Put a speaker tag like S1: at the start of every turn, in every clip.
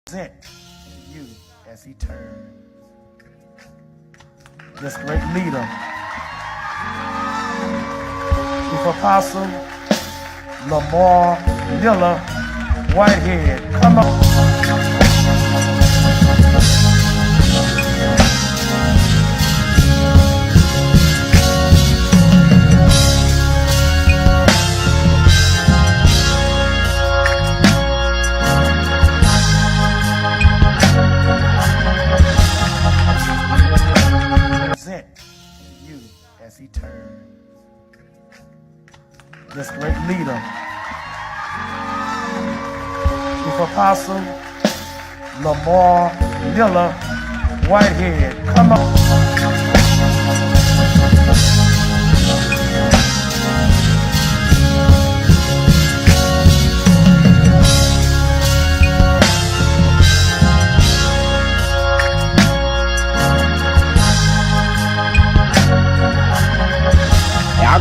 S1: present you as he turns. This great leader, Chief Apostle Lamar Miller Whitehead. Come on. Present you as he turns. This great leader, Chief Apostle Lamar Miller Whitehead. Come on.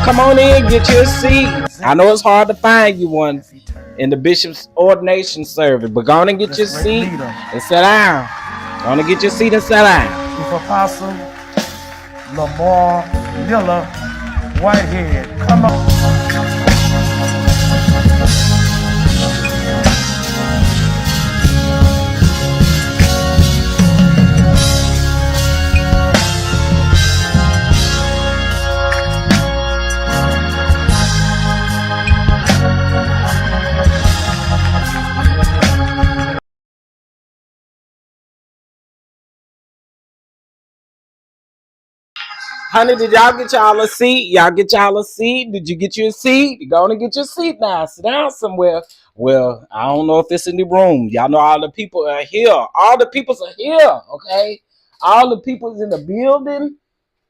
S2: Come on in, get your seat. I know it's hard to find you one in the bishop's ordination service, but go on and get your seat and sit down. Go on and get your seat and sit down.
S1: Chief Apostle Lamar Miller Whitehead. Come on.
S2: Honey, did y'all get y'all a seat? Y'all get y'all a seat? Did you get your seat? You go on and get your seat now. Sit down somewhere. Well, I don't know if it's in the room. Y'all know all the people are here. All the peoples are here, okay? All the people's in the building.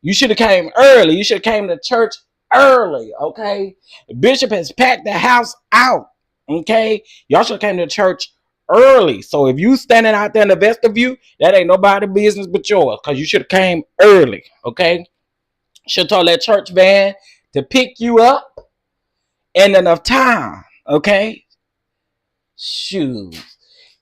S2: You should have came early. You should have came to church early, okay? The bishop has packed the house out, okay? Y'all should have came to church early. So if you standing out there in the vestibule, that ain't nobody's business but yours, because you should have came early, okay? Should told that church van to pick you up in enough time, okay? Shoot.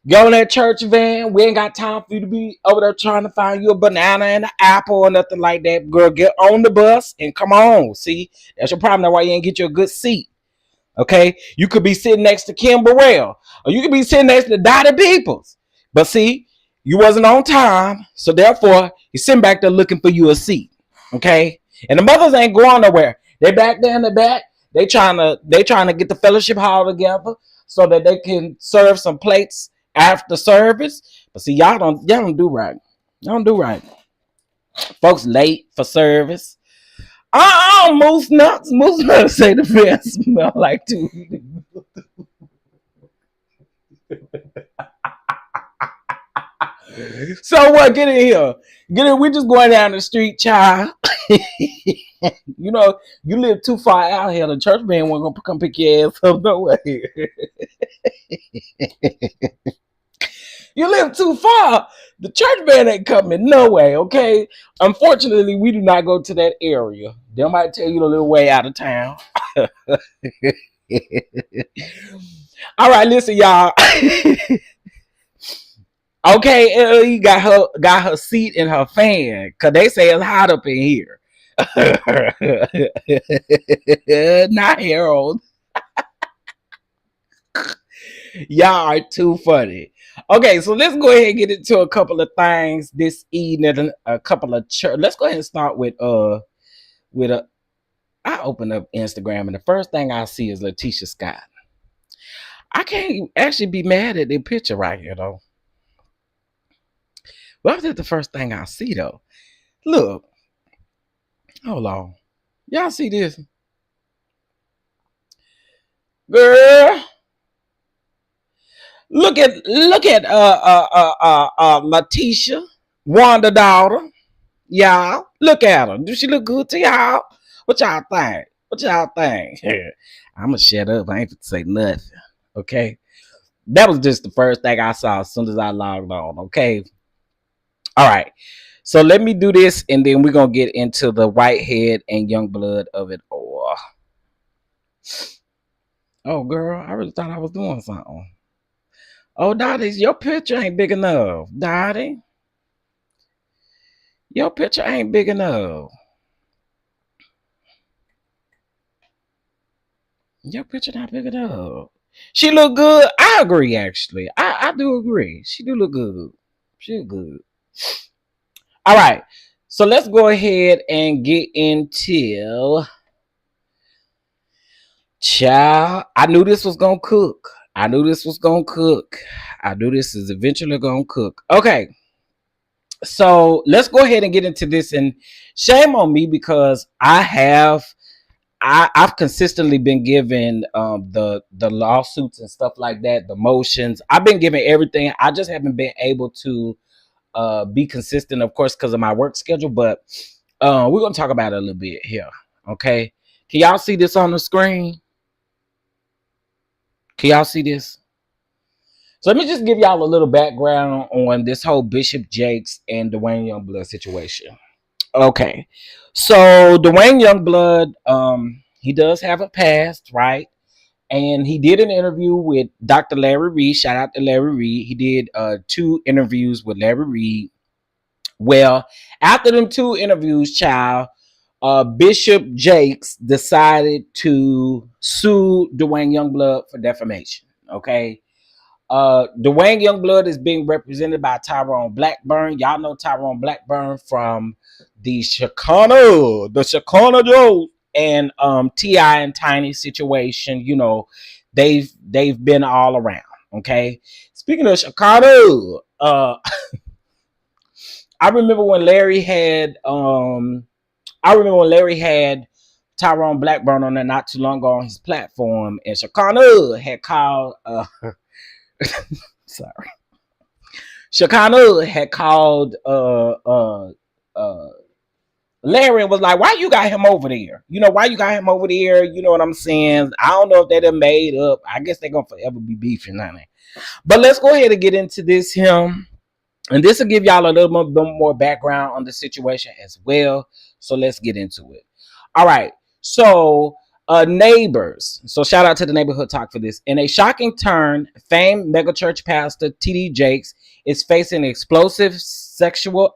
S2: Go in that church van. We ain't got time for you to be over there trying to find you a banana and an apple or nothing like that. Girl, get on the bus and come on. See, that's your problem. That's why you ain't get you a good seat, okay? You could be sitting next to Kim Burrell, or you could be sitting next to Dottie Peoples. But see, you wasn't on time, so therefore, you're sitting back there looking for you a seat, okay? And the mothers ain't going nowhere. They back there in the back. They trying to get the fellowship hall together so that they can serve some plates after service. But see, y'all don't do right. Y'all don't do right. Folks late for service. Moose nuts. Moose nuts say the van smell like too. So what? Get in here. Get in. We're just going down the street, child. You know, you live too far out here. The church man wasn't gonna come pick your ass up. No way. You live too far. The church man ain't coming. No way. Okay. Unfortunately, we do not go to that area. They might tell you a little way out of town. All right, listen, y'all. Okay, you got her seat in her fan, cause they say it's hot up in here. Not Harold. Y'all are too funny. Okay, so let's go ahead and get into a couple of things this evening. A couple of church. Let's go ahead and start with I open up Instagram and the first thing I see is Letitia Scott. I can't actually be mad at the picture right here though. Well, that's the first thing I see though. Look. Hold on. Y'all see this? Girl. Look at Letitia, Wanda daughter. Y'all. Look at her. Do she look good to y'all? What y'all think? What y'all think? I'ma shut up. I ain't gonna say nothing. Okay. That was just the first thing I saw as soon as I logged on. Okay. All right. So let me do this, and then we're going to get into the Whitehead and Youngblood of it all. Oh, girl, I really thought I was doing something. Oh, Dottie, your picture ain't big enough. Dottie, your picture ain't big enough. Your picture not big enough. She look good. I agree, actually. I do agree. She do look good. She look good. All right. So let's go ahead and get into child. I knew this was gonna cook. I knew this was gonna cook. I knew this is eventually gonna cook. Okay. So let's go ahead and get into this. And shame on me because I've consistently been given the lawsuits and stuff like that, the motions. I've been given everything. I just haven't been able to be consistent, of course, because of my work schedule. But we're gonna talk about it a little bit here. Okay. Can y'all see this on the screen? Can y'all see this? So let me just give y'all a little background on this whole Bishop Jakes and Dwayne Youngblood situation. Okay. So Dwayne Youngblood, he does have a past, right? And he did an interview with Dr. Larry Reed. Shout out to Larry Reed. He did 2 interviews with Larry Reed. Well, after them 2 interviews, child, Bishop Jakes decided to sue Dwayne Youngblood for defamation. Okay. Dwayne Youngblood is being represented by Tyrone Blackburn. Y'all know Tyrone Blackburn from the Chicano Joe and T.I. and Tiny situation. You know, they've been all around. Okay. Speaking of Chicano, I remember when Larry had Tyrone Blackburn on there not too long ago on his platform, and Chicano had called sorry. Chicano had called Larry and was like, why you got him over there? You know, why you got him over there? You know what I'm saying? I don't know if they done made up. I guess they're gonna forever be beefing, honey. But let's go ahead and get into this him. And this will give y'all a little bit more background on the situation as well. So let's get into it. All right. So neighbors. So shout out to the neighborhood talk for this. In a shocking turn, famed megachurch pastor T.D. Jakes is facing explosive sexual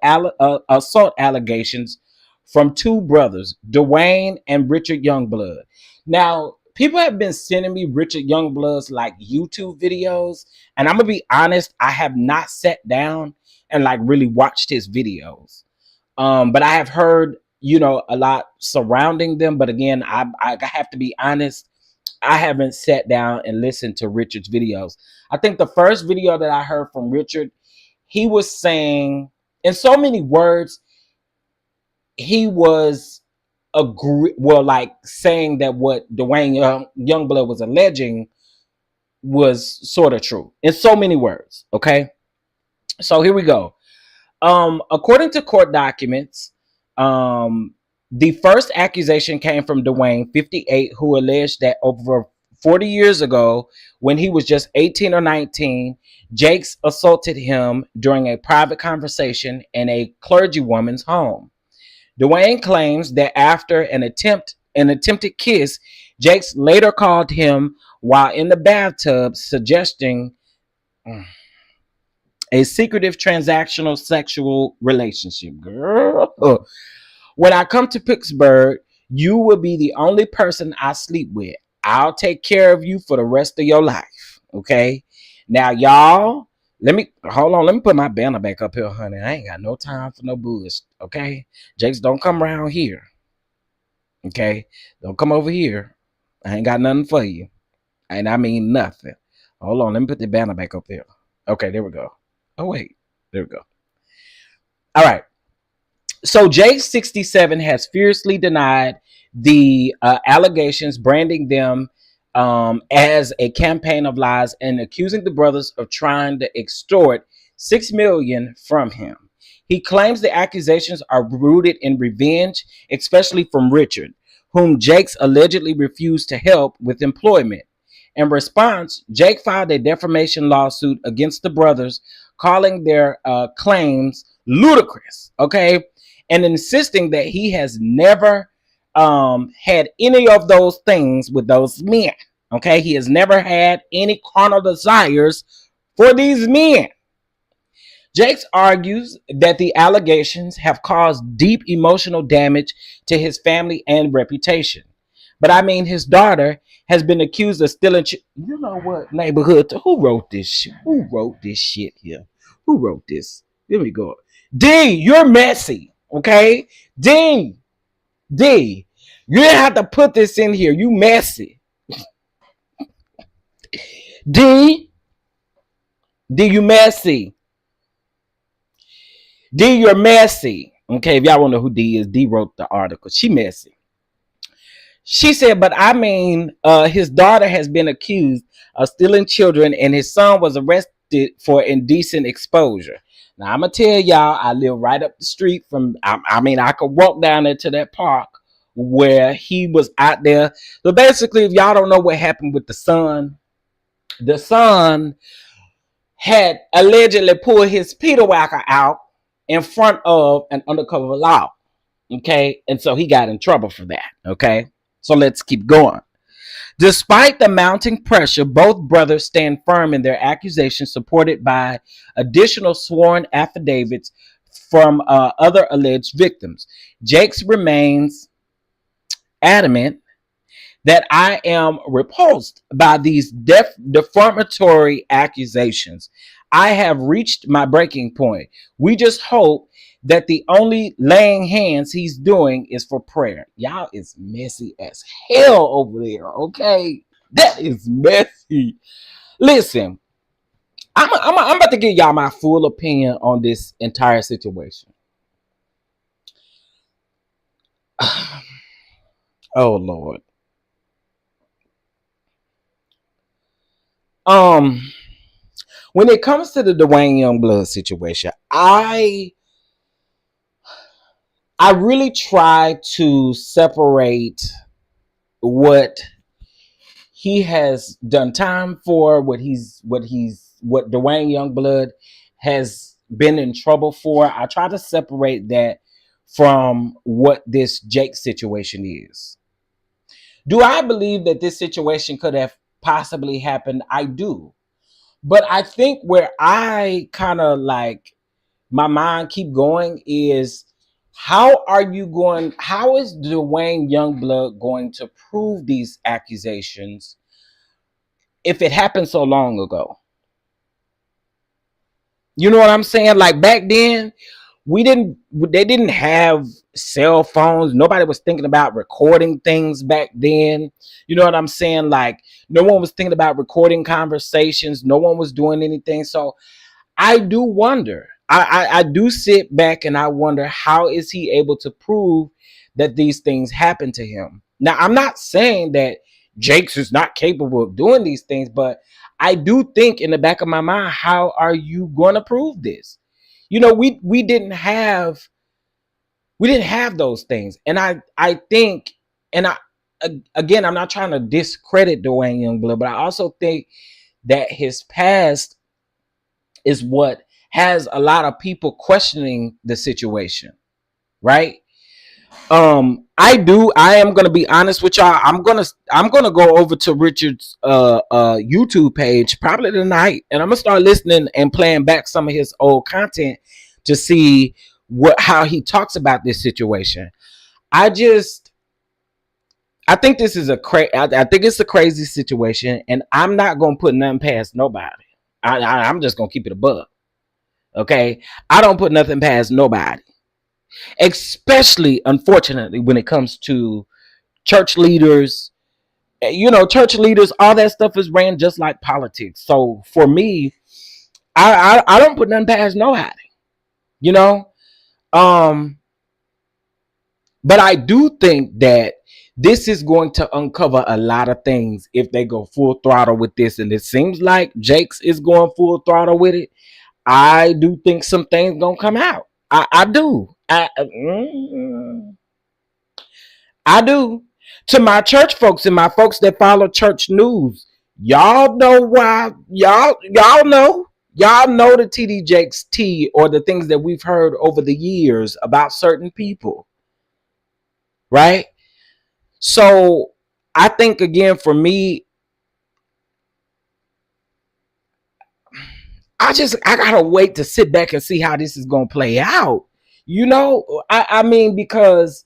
S2: assault allegations from 2 brothers, Dwayne and Richard Youngblood. Now, people have been sending me Richard Youngblood's like YouTube videos, and I'm gonna be honest, I have not sat down and like really watched his videos. But I have heard, you know, a lot surrounding them. But again, I have to be honest, I haven't sat down and listened to Richard's videos. I think the first video that I heard from Richard, he was saying in so many words, he was like saying that what Dwayne Youngblood was alleging was sort of true in so many words. Okay. So here we go. According to court documents, the first accusation came from Dwayne, 58, who alleged that over 40 years ago, when he was just 18 or 19, Jakes assaulted him during a private conversation in a clergywoman's home. Dwayne claims that after an attempted kiss, Jakes later called him while in the bathtub, suggesting a secretive transactional sexual relationship. Girl, when I come to Pittsburgh, you will be the only person I sleep with. I'll take care of you for the rest of your life. Okay. Now, y'all, let me put my banner back up here, honey. I ain't got no time for no bullshit. Okay. Jakes, don't come around here. Okay. Don't come over here. I ain't got nothing for you. And I mean nothing. Hold on. Let me put the banner back up here. Okay. There we go. Oh, wait. There we go. All right. So Jakes 67 has fiercely denied the allegations, branding them as a campaign of lies and accusing the brothers of trying to extort $6 million from him. He claims the accusations are rooted in revenge, especially from Richard, whom Jakes allegedly refused to help with employment. In response, Jake filed a defamation lawsuit against the brothers, calling their claims ludicrous, okay, and insisting that he has never had any of those things with those men, okay? He has never had any carnal desires for these men. Jakes argues that the allegations have caused deep emotional damage to his family and reputation. But I mean, his daughter has been accused of stealing. You know what, neighborhood? Who wrote this shit? Who wrote this shit here? Who wrote this? Here we go. D, you're messy. Okay? D, you didn't have to put this in here. You messy. D, you messy. D, you're messy. Okay, if y'all want to know who D is, D wrote the article. She messy. She said, but I mean, his daughter has been accused of stealing children, and his son was arrested for indecent exposure. Now, I'm going to tell y'all, I live right up the street from, I mean, I could walk down there to that park where he was out there. So basically, if y'all don't know what happened with the son had allegedly pulled his Peter Whacker out in front of an undercover law. Okay. And so he got in trouble for that. Okay. So let's keep going. Despite the mounting pressure, both brothers stand firm in their accusations, supported by additional sworn affidavits from other alleged victims. Jakes remains adamant that I am repulsed by these defamatory accusations. I have reached my breaking point. We just hope that the only laying hands he's doing is for prayer. Y'all is messy as hell over there, okay? That is messy. Listen, I'm about to give y'all my full opinion on this entire situation. Oh, Lord. When it comes to the Dwayne Youngblood situation, I really try to separate what he has done time for, what Dwayne Youngblood has been in trouble for. I try to separate that from what this Jake situation is. Do I believe that this situation could have possibly happened? I do. But I think where I kind of like my mind keep going is how is Dwayne Youngblood going to prove these accusations if it happened so long ago? You know what I'm saying? Like back then, they didn't have cell phones. Nobody was thinking about recording things back then. You know what I'm saying? Like no one was thinking about recording conversations. No one was doing anything. So I do wonder. I do sit back and I wonder, how is he able to prove that these things happen to him? Now, I'm not saying that Jakes is not capable of doing these things, but I do think in the back of my mind, how are you going to prove this? You know, we didn't have those things, and I think, and again, I'm not trying to discredit Dwayne Youngblood, but I also think that his past is what has a lot of people questioning the situation, right? I am gonna be honest with y'all. I'm gonna go over to Richard's YouTube page probably tonight, and I'm gonna start listening and playing back some of his old content to see how he talks about this situation. I think this is I think it's a crazy situation, and I'm not gonna put nothing past nobody. I'm just gonna keep it above. Okay, I don't put nothing past nobody, especially unfortunately when it comes to church leaders. You know, church leaders, all that stuff is ran just like politics. So for me, I don't put nothing past nobody. You know, but I do think that this is going to uncover a lot of things if they go full throttle with this, and it seems like Jakes is going full throttle with it. I do think some things gonna come out. I do. I do. To my church folks and my folks that follow church news, y'all know why. Y'all know the TD Jakes T, or the things that we've heard over the years about certain people, right? So I think again for me, I gotta wait to sit back and see how this is gonna play out. You know, I mean, because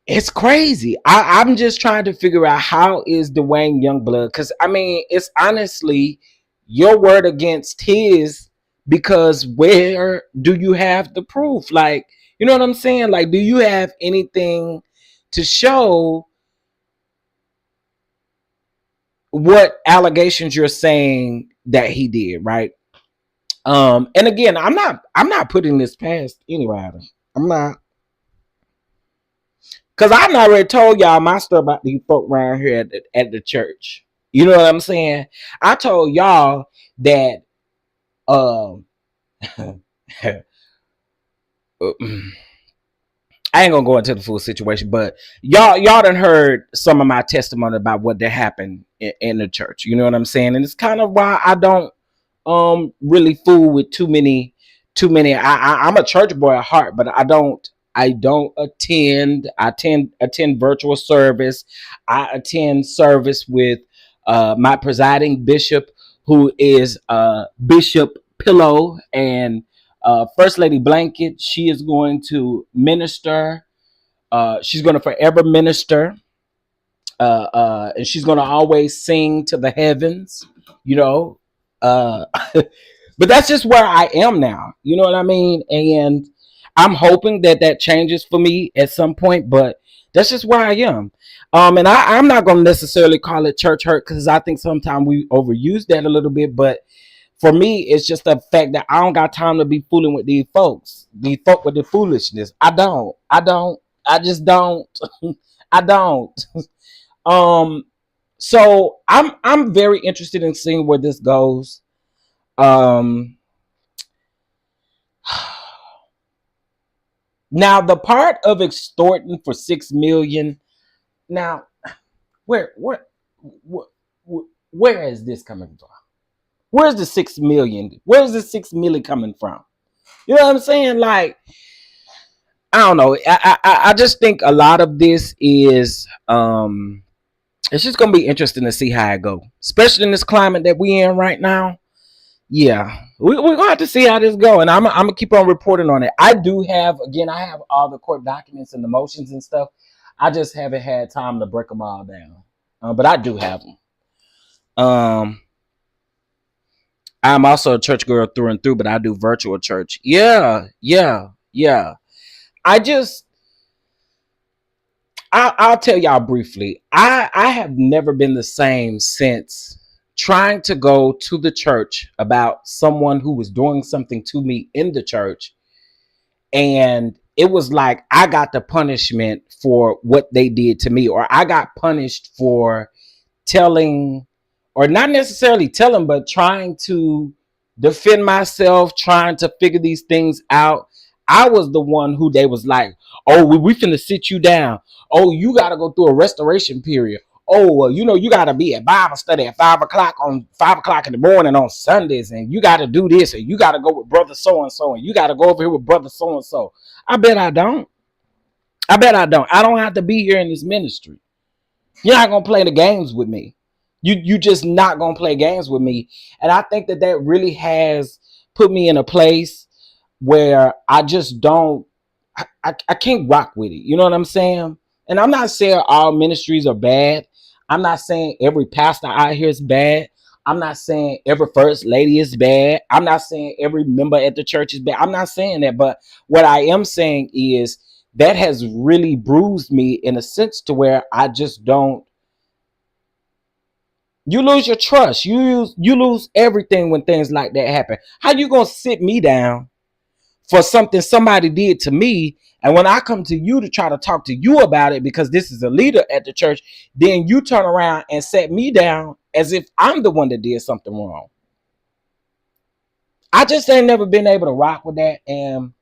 S2: it's crazy. I'm just trying to figure out how is Dwayne Youngblood, because I mean, it's honestly your word against his, because where do you have the proof? Like, you know what I'm saying? Like, do you have anything to show what allegations you're saying that he did, right? And again, I'm not putting this past anybody. I'm not, because I've already told y'all my stuff about these folk around here at the church. You know what I'm saying? I told y'all that um I ain't gonna go into the full situation, but y'all done heard some of my testimony about what that happened in the church. You know what I'm saying? And it's kind of why I don't really fool with too many. I'm a church boy at heart, but I don't attend virtual service. I attend service with my presiding bishop, who is Bishop Pillow, and First Lady Blanket. She is going to minister. She's going to forever minister, and she's going to always sing to the heavens, you know. Uh, but that's just where I am now. You know what I mean? And I'm hoping that that changes for me at some point, but that's just where I am. And I'm not going to necessarily call it church hurt, because I think sometimes we overuse that a little bit. But for me, it's just the fact that I don't got time to be fooling with these folk with the foolishness. I just don't. I don't. Um, so I'm very interested in seeing where this goes. Um, Now the part of extorting for 6 million. Now, where where is this coming from? Where's the 6 million? Where's the 6 million coming from? You know what I'm saying? Like, I don't know. I just think a lot of this is it's just gonna be interesting to see how it go, especially in this climate that we in right now. Yeah, we're gonna have to see how this go, and I'm gonna keep on reporting on it. I have all the court documents and the motions and stuff. I just haven't had time to break them all down, but I do have them. Um, I'm also a church girl through and through, but I do virtual church. Yeah, yeah, yeah. I just I'll tell y'all briefly. I have never been the same since trying to go to the church about someone who was doing something to me in the church, and it was like I got the punishment for what they did to me, or I got punished for telling, or not necessarily telling, but trying to defend myself, trying to figure these things out. I was the one who they was like, oh, we finna sit you down. Oh, you got to go through a restoration period. Oh, well, you got to be at Bible study at 5 o'clock in the morning on Sundays, and you got to do this, and you got to go with brother so and so, and you got to go over here with brother so and so. I bet I don't. I bet I don't. I don't have to be here in this ministry. You're not gonna play the games with me. You just not gonna play games with me. And I think that that really has put me in a place where I just don't. I can't rock with it. You know what I'm saying? And I'm not saying all ministries are bad. I'm not saying every pastor out here is bad. I'm not saying every first lady is bad. I'm not saying every member at the church is bad. I'm not saying that. But what I am saying is that has really bruised me in a sense to where I just don't. You lose your trust. You lose everything when things like that happen. How you gonna sit me down for something somebody did to me, and when I come to you to try to talk to you about it because this is a leader at the church, then you turn around and set me down as if I'm the one that did something wrong? I just ain't never been able to rock with that. And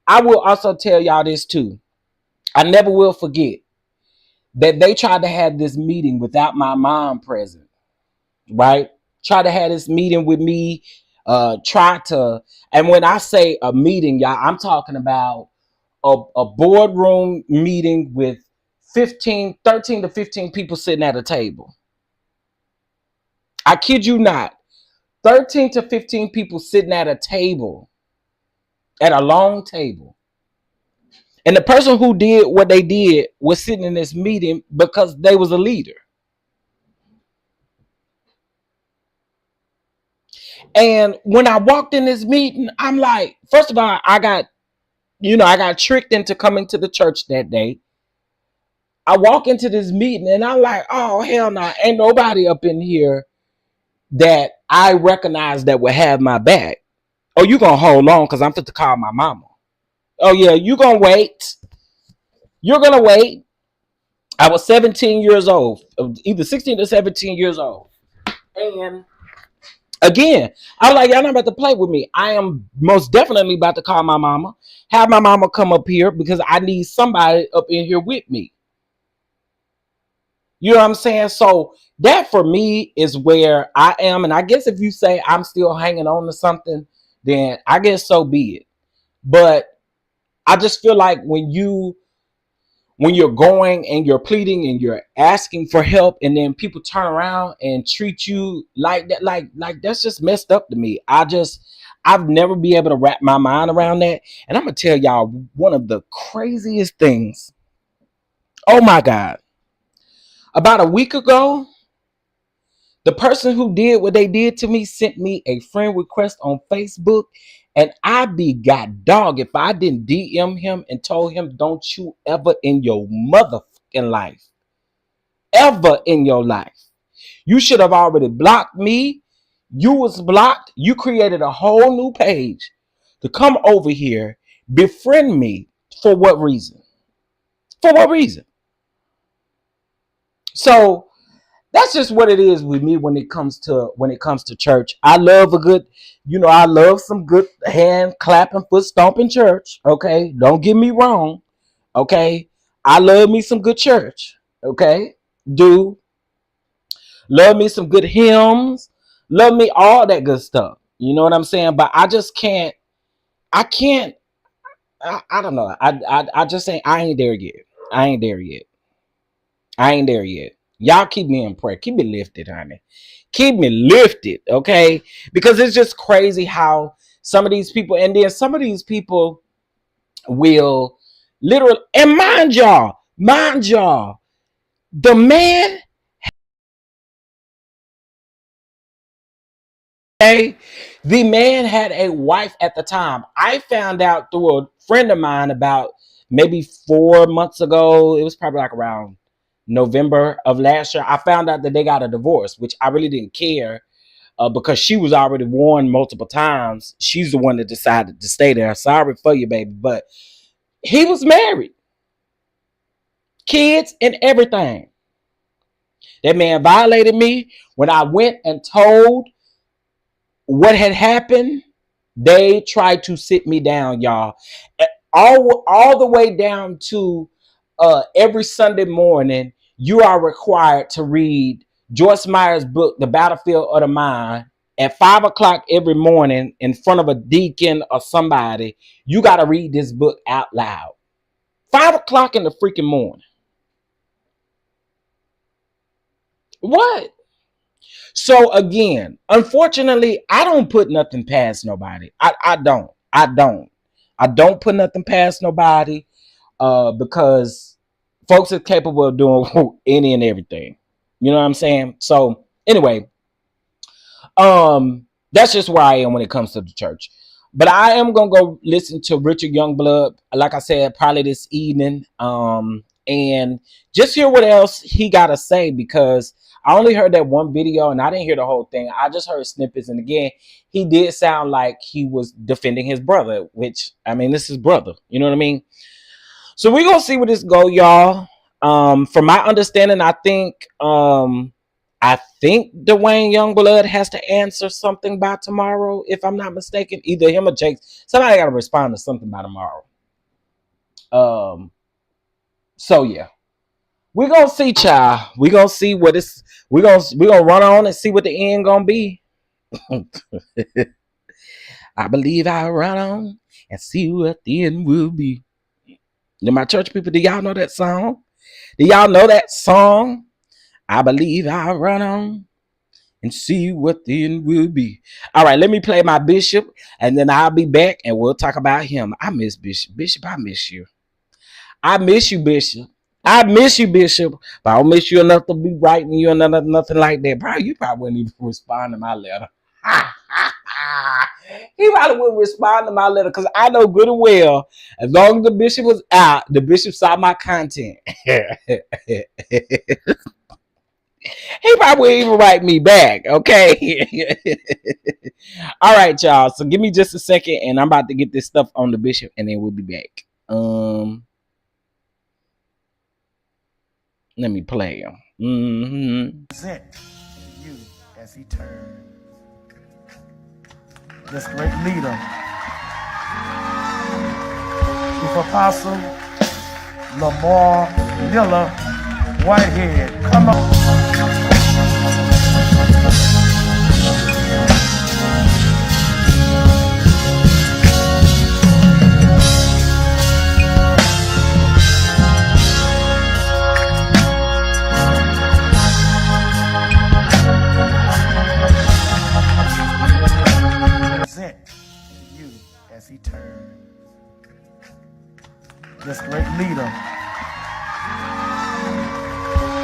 S2: I will also tell y'all this too. I never will forget that they tried to have this meeting without my mom present, right? Try to have this meeting with me, try to, and when I say a meeting, y'all, I'm talking about a boardroom meeting with 13 to 15 people sitting at a table. I kid you not. 13 to 15 people sitting at a table, at a long table. And the person who did what they did was sitting in this meeting because they was a leader. And when I walked in this meeting, I'm like, first of all, I got tricked into coming to the church that day. I walk into this meeting and I'm like, oh, hell no, ain't nobody up in here that I recognize that will have my back. Oh, you gonna hold on because I'm fit to call my mama. Oh yeah, you gonna wait. You're gonna wait. I was 17 years old, either 16 to 17 years old. And again, I was like, y'all not about to play with me. I am most definitely about to call my mama, have my mama come up here because I need somebody up in here with me. You know what I'm saying? So that for me is where I am. And I guess if you say I'm still hanging on to something, then I guess so be it. But I just feel like when you're going and you're pleading and you're asking for help and then people turn around and treat you like that, like that's just messed up to me. I've never been able to wrap my mind around that. And I'm gonna tell y'all one of the craziest things. Oh my God. About a week ago, the person who did what they did to me sent me a friend request on Facebook, and I'd be god dog if I didn't DM him and told him, don't you ever in your motherfucking life, ever in your life. You should have already blocked me. You was blocked. You created a whole new page to come over here, befriend me. For what reason? For what reason? So that's just what it is with me when it comes to church. I love a good, I love some good hand clapping, foot stomping church. Okay, don't get me wrong. Okay, I love me some good church. Okay, do love me some good hymns. Love me all that good stuff. You know what I'm saying? But I just can't. I can't. I don't know. I just ain't. I ain't there yet. I ain't there yet. I ain't there yet. Y'all keep me in prayer. Keep me lifted, honey. Keep me lifted, okay? Because it's just crazy how some of these people, and then some of these people will literally, and mind y'all, the man, okay, the man had a wife at the time. I found out through a friend of mine about maybe 4 months ago. It was probably like around November of last year. I found out that they got a divorce, which I really didn't care. Because she was already warned multiple times. She's the one that decided to stay there. Sorry for you, baby. But he was married, kids and everything. That man violated me. When I went and told what had happened, they tried to sit me down, y'all. All the way down to every Sunday morning, you are required to read Joyce Meyer's book, The Battlefield of the Mind, at 5 o'clock every morning in front of a deacon or somebody. You got to read this book out loud. 5 o'clock in the freaking morning. What? So again, unfortunately, I don't put nothing past nobody. I don't. I don't put nothing past nobody because folks are capable of doing any and everything. You know what I'm saying? So anyway, that's just where I am when it comes to the church. But I am gonna go listen to Richard Youngblood, like I said, probably this evening. And just hear what else he gotta say, because I only heard that one video and I didn't hear the whole thing. I just heard snippets, and again, he did sound like he was defending his brother, which I mean, this is brother. You know what I mean? So we're gonna see where this go, y'all. From my understanding, I think Dwayne Youngblood has to answer something by tomorrow, if I'm not mistaken. Either him or Jake. Somebody got to respond to something by tomorrow. So yeah, we're gonna see, child. We're gonna see what it's. We're gonna run on and see what the end gonna be. I believe I'll run on and see what the end will be. Then my church people, do y'all know that song? Do y'all know that song? I believe I'll run on and see what the end will be. All right, let me play my bishop, and then I'll be back, and we'll talk about him. I miss Bishop. Bishop, I miss you. I miss you, Bishop. I miss you, Bishop, but I don't miss you enough to be writing you nothing like that. Bro, you probably wouldn't even respond to my letter. He probably wouldn't respond to my letter because I know good and well, as long as the bishop was out, the bishop saw my content. He probably wouldn't even write me back, okay? All right, y'all. So give me just a second, and I'm about to get this stuff on the bishop, and then we'll be back. Let me play him.
S1: Present you as he turns. This great leader, Chief Apostle Lamar Miller Whitehead. Come on. You as he turns. This great leader,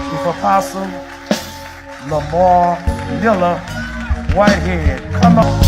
S1: Chief Apostle Lamar Miller Whitehead. Come on.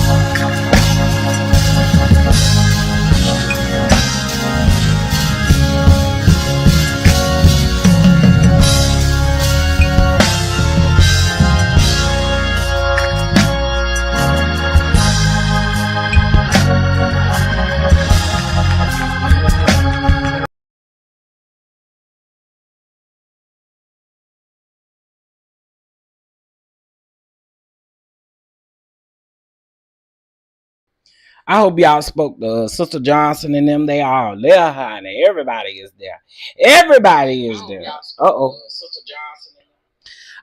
S2: I hope y'all spoke to Sister Johnson and them. They all there, honey. Everybody is there. Everybody is there.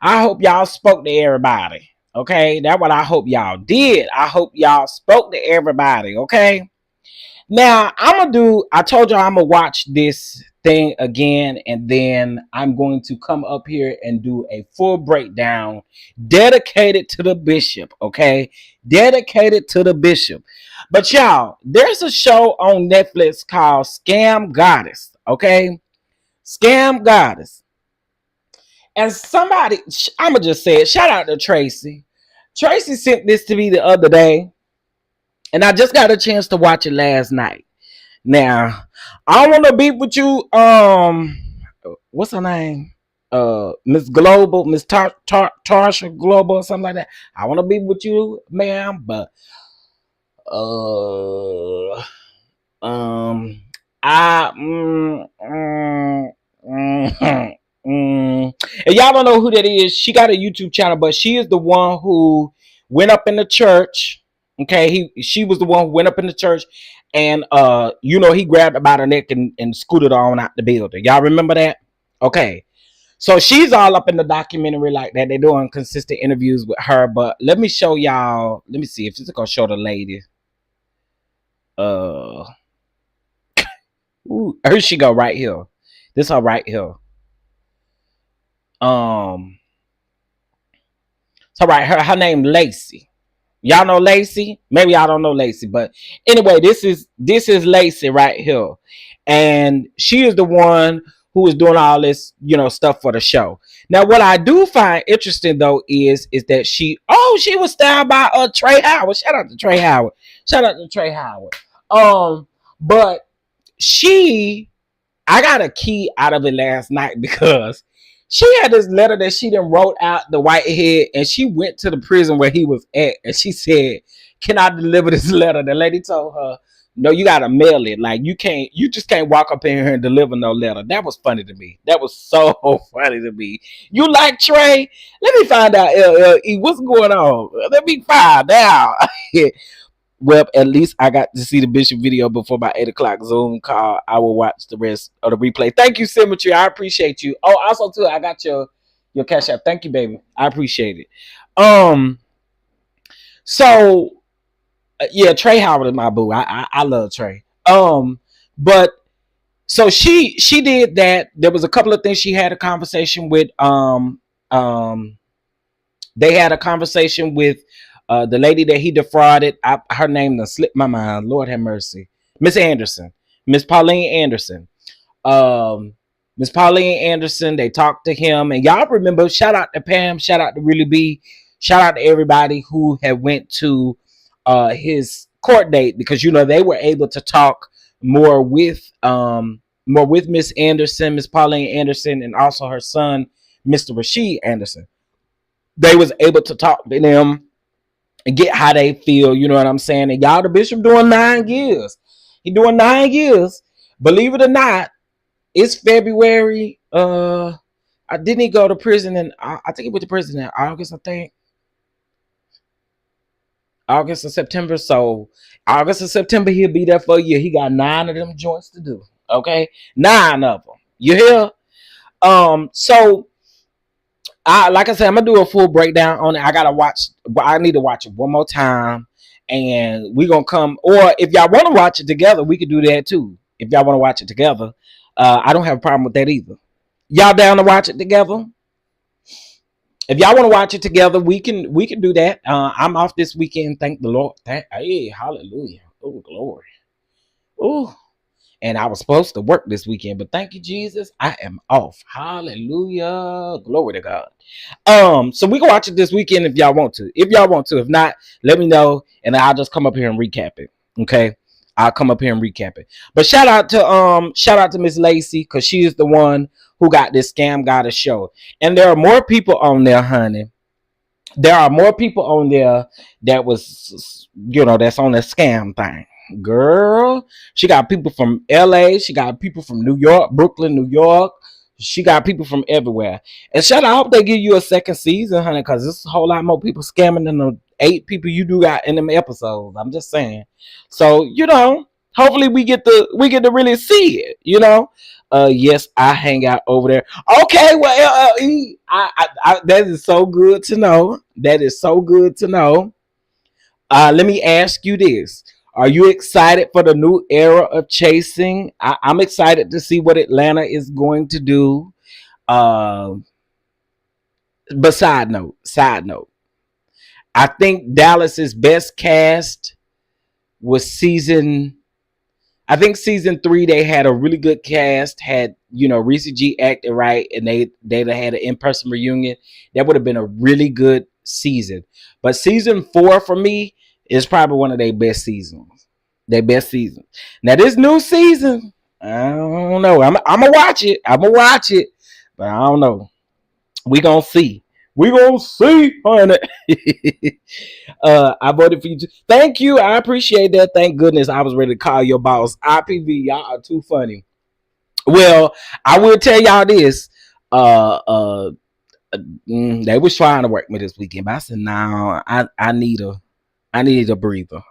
S2: I hope y'all spoke to everybody. Okay, that's what I hope y'all did. I hope y'all spoke to everybody. Okay. Now I told y'all I'm gonna watch this thing again, and then I'm going to come up here and do a full breakdown dedicated to the bishop. Okay, dedicated to the bishop. But y'all, there's a show on Netflix called Scam Goddess. Okay, Scam Goddess. And somebody, I'ma just say it. Shout out to Tracy. Tracy sent this to me the other day, and I just got a chance to watch it last night. Now, I don't want to beef with you. What's her name? Miss Global, Miss Tarsha Global, or something like that. I want to beef with you, ma'am, but I and y'all don't know who that is. She got a YouTube channel, but she is the one who went up in the church. Okay, she was the one who went up in the church, and he grabbed her by the neck and scooted on out the building. Y'all remember that? Okay. So she's all up in the documentary like that. They're doing consistent interviews with her. But let me show y'all. Let me see if it's gonna show the lady. Here she go right here. This her right here. So right, her name Lacey. Y'all know Lacey? Maybe y'all don't know Lacey, but anyway, this is Lacey right here, and she is the one who is doing all this, stuff for the show. Now, what I do find interesting though is that she was styled by Trey Howard. Shout out to Trey Howard. But I got a key out of it last night because she had this letter that she done wrote out the Whitehead, and she went to the prison where he was at, and she said, "Can I deliver this letter?" The lady told her, "No, you gotta mail it. Like you just can't walk up in here and deliver no letter." That was funny to me. That was so funny to me. You like Trey? Let me find out, LLE, what's going on? Let me find out. Well, at least I got to see the Bishop video before my 8 o'clock Zoom call. I will watch the rest of the replay. Thank you, Symmetry. I appreciate you. Oh, also too, I got your Cash App. Thank you, baby. I appreciate it. So yeah, Trey Howard is my boo. I love Trey. But so she did that. There was a couple of things. She had a conversation with They had a conversation with the lady that he defrauded. Her name done slipped my mind. Lord have mercy. Miss Anderson. Miss Pauline Anderson. Um, Miss Pauline Anderson, they talked to him. And y'all remember, shout out to Pam, shout out to Really B, shout out to everybody who had went to his court date, because you know they were able to talk more with Miss Anderson, Miss Pauline Anderson, and also her son, Mr. Rashid Anderson. They was able to talk to them and get how they feel, you know what I'm saying? And y'all, the bishop doing 9 years. He doing 9 years. Believe it or not, it's February. I didn't he go to prison, and I think he went to prison in August, I think. August or September. So August or September, he'll be there for a year. He got 9 of them joints to do. Okay? 9 of them. You hear? So like I said, I'm gonna do a full breakdown on it. I need to watch it one more time, and we're gonna come. Or if y'all want to watch it together, we could do that too. If y'all want to watch it together, I don't have a problem with that either. Y'all down to watch it together? If y'all want to watch it together, we can do that. I'm off this weekend. Thank the Lord. Hey, hallelujah. Oh, glory. Oh. And I was supposed to work this weekend, but thank you, Jesus, I am off. Hallelujah. Glory to God. So we can watch it this weekend if y'all want to. If y'all want to. If not, let me know, and I'll just come up here and recap it. Okay. I'll come up here and recap it. But shout out to Miss Lacey, because she is the one who got this Scam Goddess show. And there are more people on there, honey. There are more people on there that was, that's on the scam thing. Girl, she got people from LA, she got people from New York, Brooklyn, New York. She got people from everywhere. And shout out, I hope they give you a second season, honey, because there's a whole lot more people scamming than the 8 people you do got in them episodes. I'm just saying. So, hopefully we get to really see it, yes, I hang out over there. Okay, well, LLE, that is so good to know. That is so good to know. Let me ask you this. Are you excited for the new era of chasing? I'm excited to see what Atlanta is going to do. But side note, I think Dallas's best cast was season 3. They had a really good cast. Had Reese G acted right, and they had an in-person reunion. That would have been a really good season. But season 4 for me is probably one of their best seasons. Now this new season, I don't know. I'm gonna watch it. But I don't know. We gonna see. Honey. I voted for you too. Thank you. I appreciate that. Thank goodness I was ready to call your boss. IPV, y'all are too funny. Well, I will tell y'all this. They was trying to work me this weekend, but I said, no, I need a breather.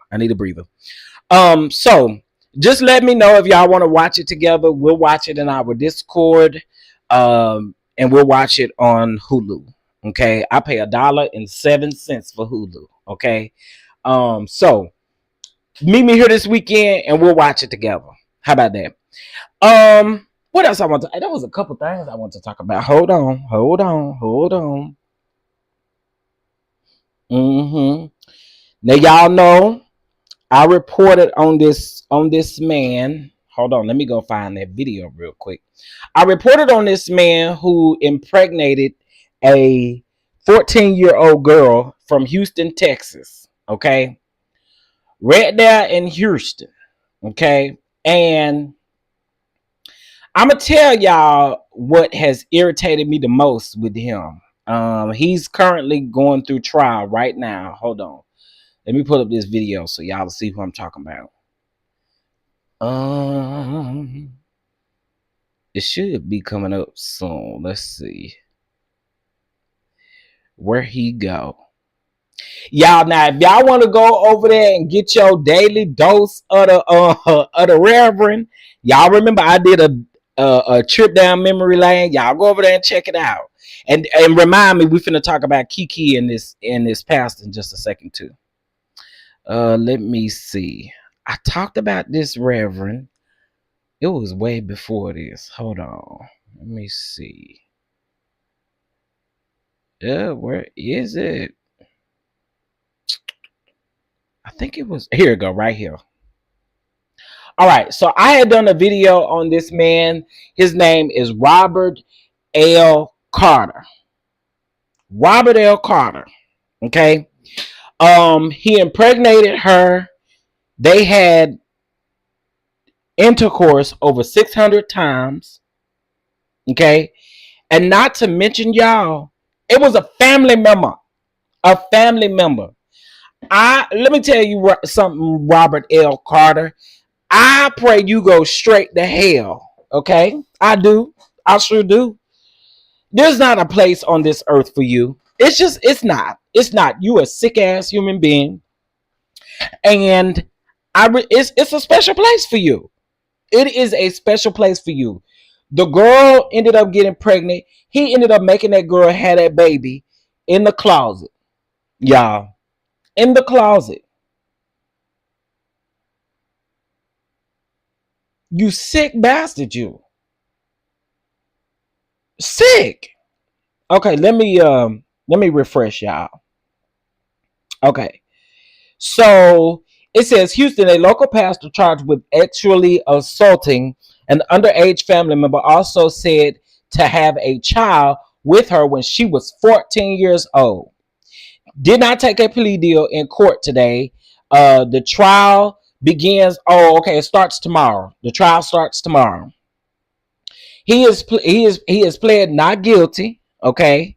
S2: So just let me know if y'all want to watch it together. We'll watch it in our Discord. And we'll watch it on Hulu. Okay, I pay $1.07 for Hulu. Okay, so meet me here this weekend and we'll watch it together. How about that? What else I want to? There was a couple things I want to talk about. Hold on. Now y'all know I reported on this man. Hold on, let me go find that video real quick. I reported on this man who impregnated a 14-year-old girl from Houston, Texas. Okay. Right there in Houston. Okay. And I'm going to tell y'all what has irritated me the most with him. He's currently going through trial right now. Hold on. Let me pull up this video so y'all see who I'm talking about. It should be coming up soon. Let's see where he go. Y'all, now if y'all want to go over there and get your daily dose of the Reverend, y'all remember I did a trip down memory lane. Y'all go over there and check it out. And remind me, we finna talk about Kiki in this past in just a second too. Let me see. I talked about this Reverend. It was way before this. Hold on. Let me see. Where is it? I think it was here. We go right here. All right, so I had done a video on this man. His name is Robert L. Carter. Robert L. Carter. Okay. He impregnated her. They had intercourse over 600 times. Okay. And not to mention, y'all, it was a family member. A family member. Let me tell you something, Robert L. Carter. I pray you go straight to hell. Okay? I do. I sure do. There's not a place on this earth for you. It's not. It's not. You a sick ass human being. And it's a special place for you. It is a special place for you. The girl ended up getting pregnant. He ended up making that girl have that baby in the closet. Y'all. In the closet. You sick bastard, you. Sick. Okay, let me refresh y'all. Okay. So it says Houston, a local pastor charged with sexually assaulting an underage family member, also said to have a child with her when she was 14 years old. Did not take a plea deal in court today. The trial begins. Oh, okay. It starts tomorrow. The trial starts tomorrow. He is pled not guilty. Okay.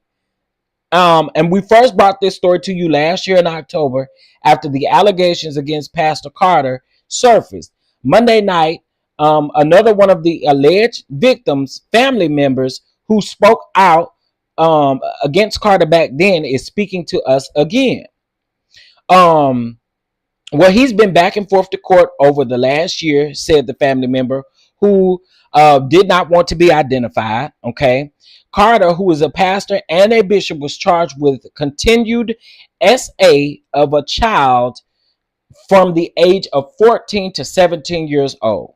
S2: And we first brought this story to you last year in October after the allegations against Pastor Carter surfaced. Monday night, another one of the alleged victims' family members who spoke out against Carter back then is speaking to us again. Well, he's been back and forth to court over the last year, said the family member who did not want to be identified. Okay. Carter, who is a pastor and a bishop, was charged with continued SA of a child from the age of 14 to 17 years old.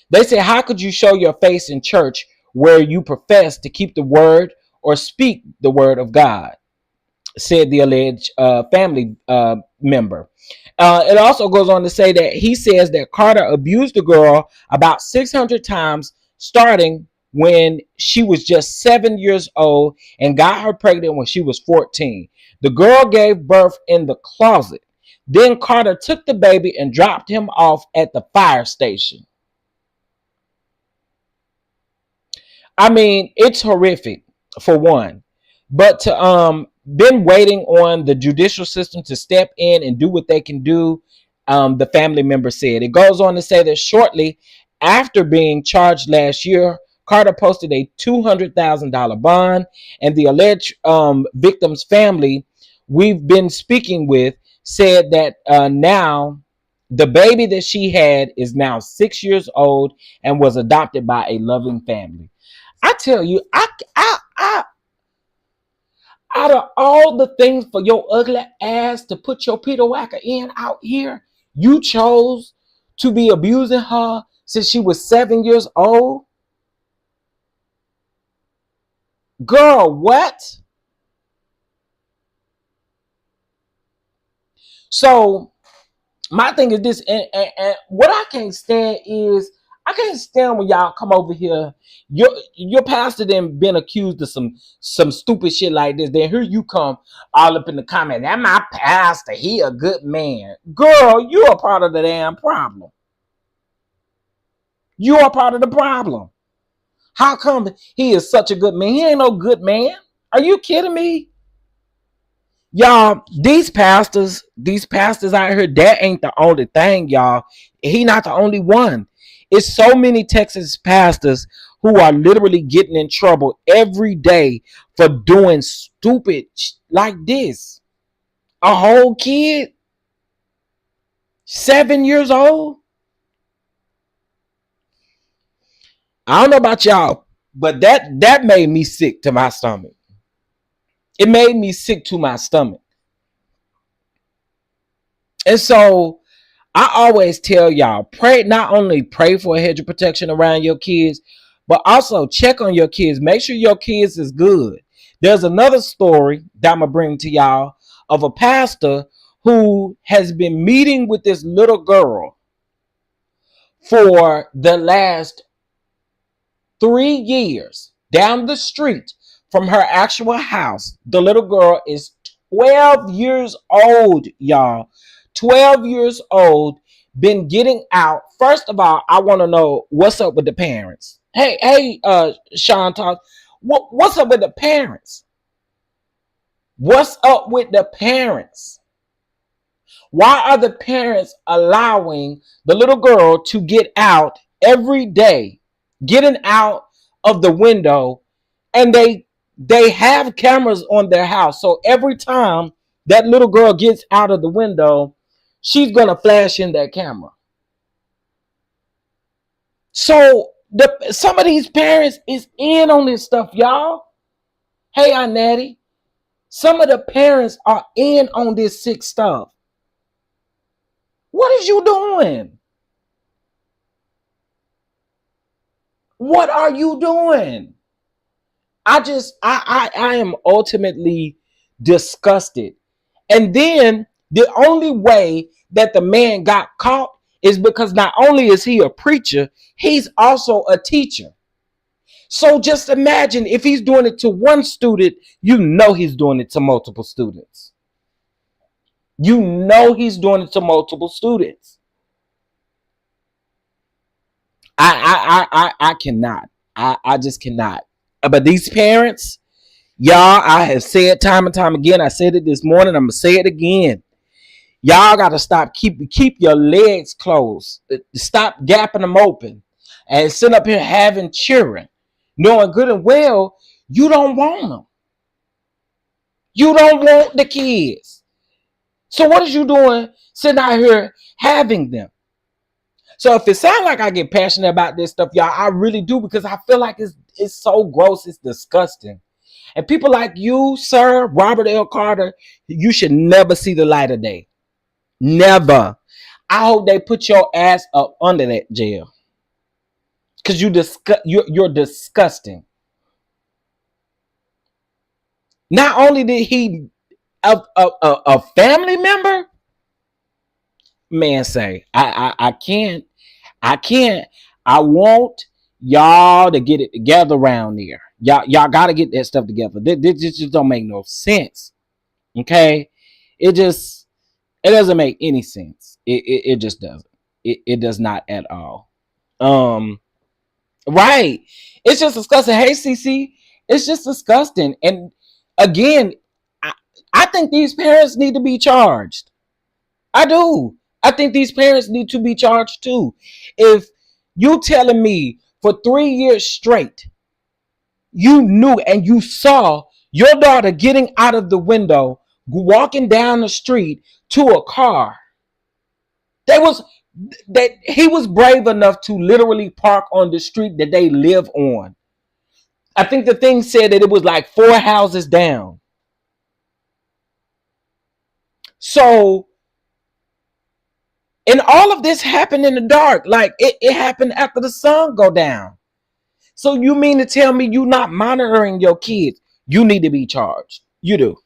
S2: They say, how could you show your face in church where you profess to keep the word or speak the word of God? Said the alleged family member. It also goes on to say that he says that Carter abused the girl about 600 times, starting when she was just 7 years old and got her pregnant when she was 14. The girl gave birth in the closet. Then Carter took the baby and dropped him off at the fire station. I mean, it's horrific, for one. But to been waiting on the judicial system to step in and do what they can do, the family member said. It goes on to say that shortly after being charged last year, Carter posted a $200,000 bond, and the alleged victim's family we've been speaking with said that now the baby that she had is now 6 years old and was adopted by a loving family. I tell you, I out of all the things for your ugly ass to put your Peter Whacker in out here, you chose to be abusing her since she was 7 years old? Girl, what? So my thing is this, and what I can't stand is I can't stand when y'all come over here. Your pastor then been accused of some stupid shit like this. Then here you come all up in the comment. That my pastor, he a good man. Girl, you are part of the damn problem. You are part of the problem. How come he is such a good man? He ain't no good man. Are you kidding me? Y'all, these pastors out here, that ain't the only thing, y'all. He not the only one. It's so many Texas pastors who are literally getting in trouble every day for doing stupid like this. A whole kid, 7 years old. I don't know about y'all, but that made me sick to my stomach. It made me sick to my stomach. And so I always tell y'all, not only pray for a hedge of protection around your kids, but also check on your kids. Make sure your kids is good. There's another story that I'm gonna bring to y'all of a pastor who has been meeting with this little girl for the last 3 years down the street from her actual house. The little girl is 12 years old, y'all. 12 years old, been getting out. First of all, I want to know what's up with the parents. Sean talk. What's up with the parents? What's up with the parents? Why are the parents allowing the little girl to get out every day, getting out of the window, and they have cameras on their house. So every time that little girl gets out of the window, she's gonna flash in that camera. So some of these parents is in on this stuff, y'all. Hey, Aunt Natty. Some of the parents are in on this sick stuff. What is you doing? What are you doing? I am ultimately disgusted. And then the only way that the man got caught is because not only is he a preacher, he's also a teacher. So just imagine if he's doing it to one student, you know he's doing it to multiple students. You know he's doing it to multiple students. I cannot. I just cannot. But these parents, y'all, I have said time and time again. I said it this morning. I'm gonna say it again. Y'all gotta stop. Keep your legs closed. Stop gapping them open, and sit up here having children, knowing good and well you don't want them. You don't want the kids. So what is you doing sitting out here having them? So if it sounds like I get passionate about this stuff, y'all, I really do, because I feel like it's so gross, it's disgusting. And people like you, sir, Robert L. Carter, you should never see the light of day. Never. I hope they put your ass up under that jail, because you're disgusting. Not only did he a family member, man, say I can't. I want y'all to get it together around there. Y'all got to get that stuff together. This just don't make no sense. Okay, it doesn't make any sense. It just doesn't. It does not at all. Right. It's just disgusting. Hey, CC, it's just disgusting. And again, I, I think these parents need to be charged. I do. I think these parents need to be charged too. If you telling me for 3 years straight, you knew and you saw your daughter getting out of the window, walking down the street to a car, that he was brave enough to literally park on the street that they live on. I think the thing said that it was like 4 houses down. So, and all of this happened in the dark. Like it happened after the sun go down. So you mean to tell me you not monitoring your kids? You need to be charged. You do.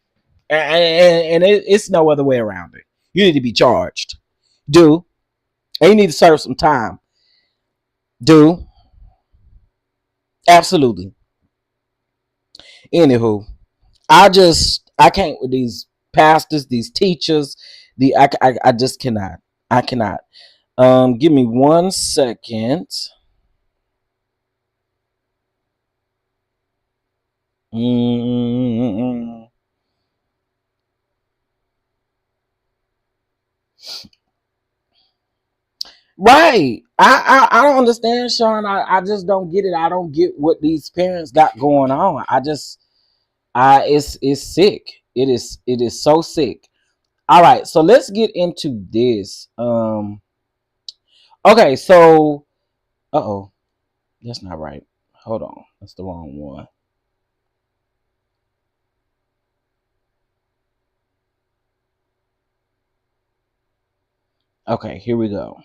S2: And it's no other way around it. You need to be charged. Do. And you need to serve some time. Do. Absolutely. Anywho, I can't with these pastors, these teachers. I just cannot. I cannot. Give me 1 second. Mm-mm. Right. I don't understand, Sean. I just don't get it. I don't get what these parents got going on. It's sick. It is so sick. All right, so let's get into this. Okay, so oh, that's not right. Hold on. That's the wrong one. Okay, here we go.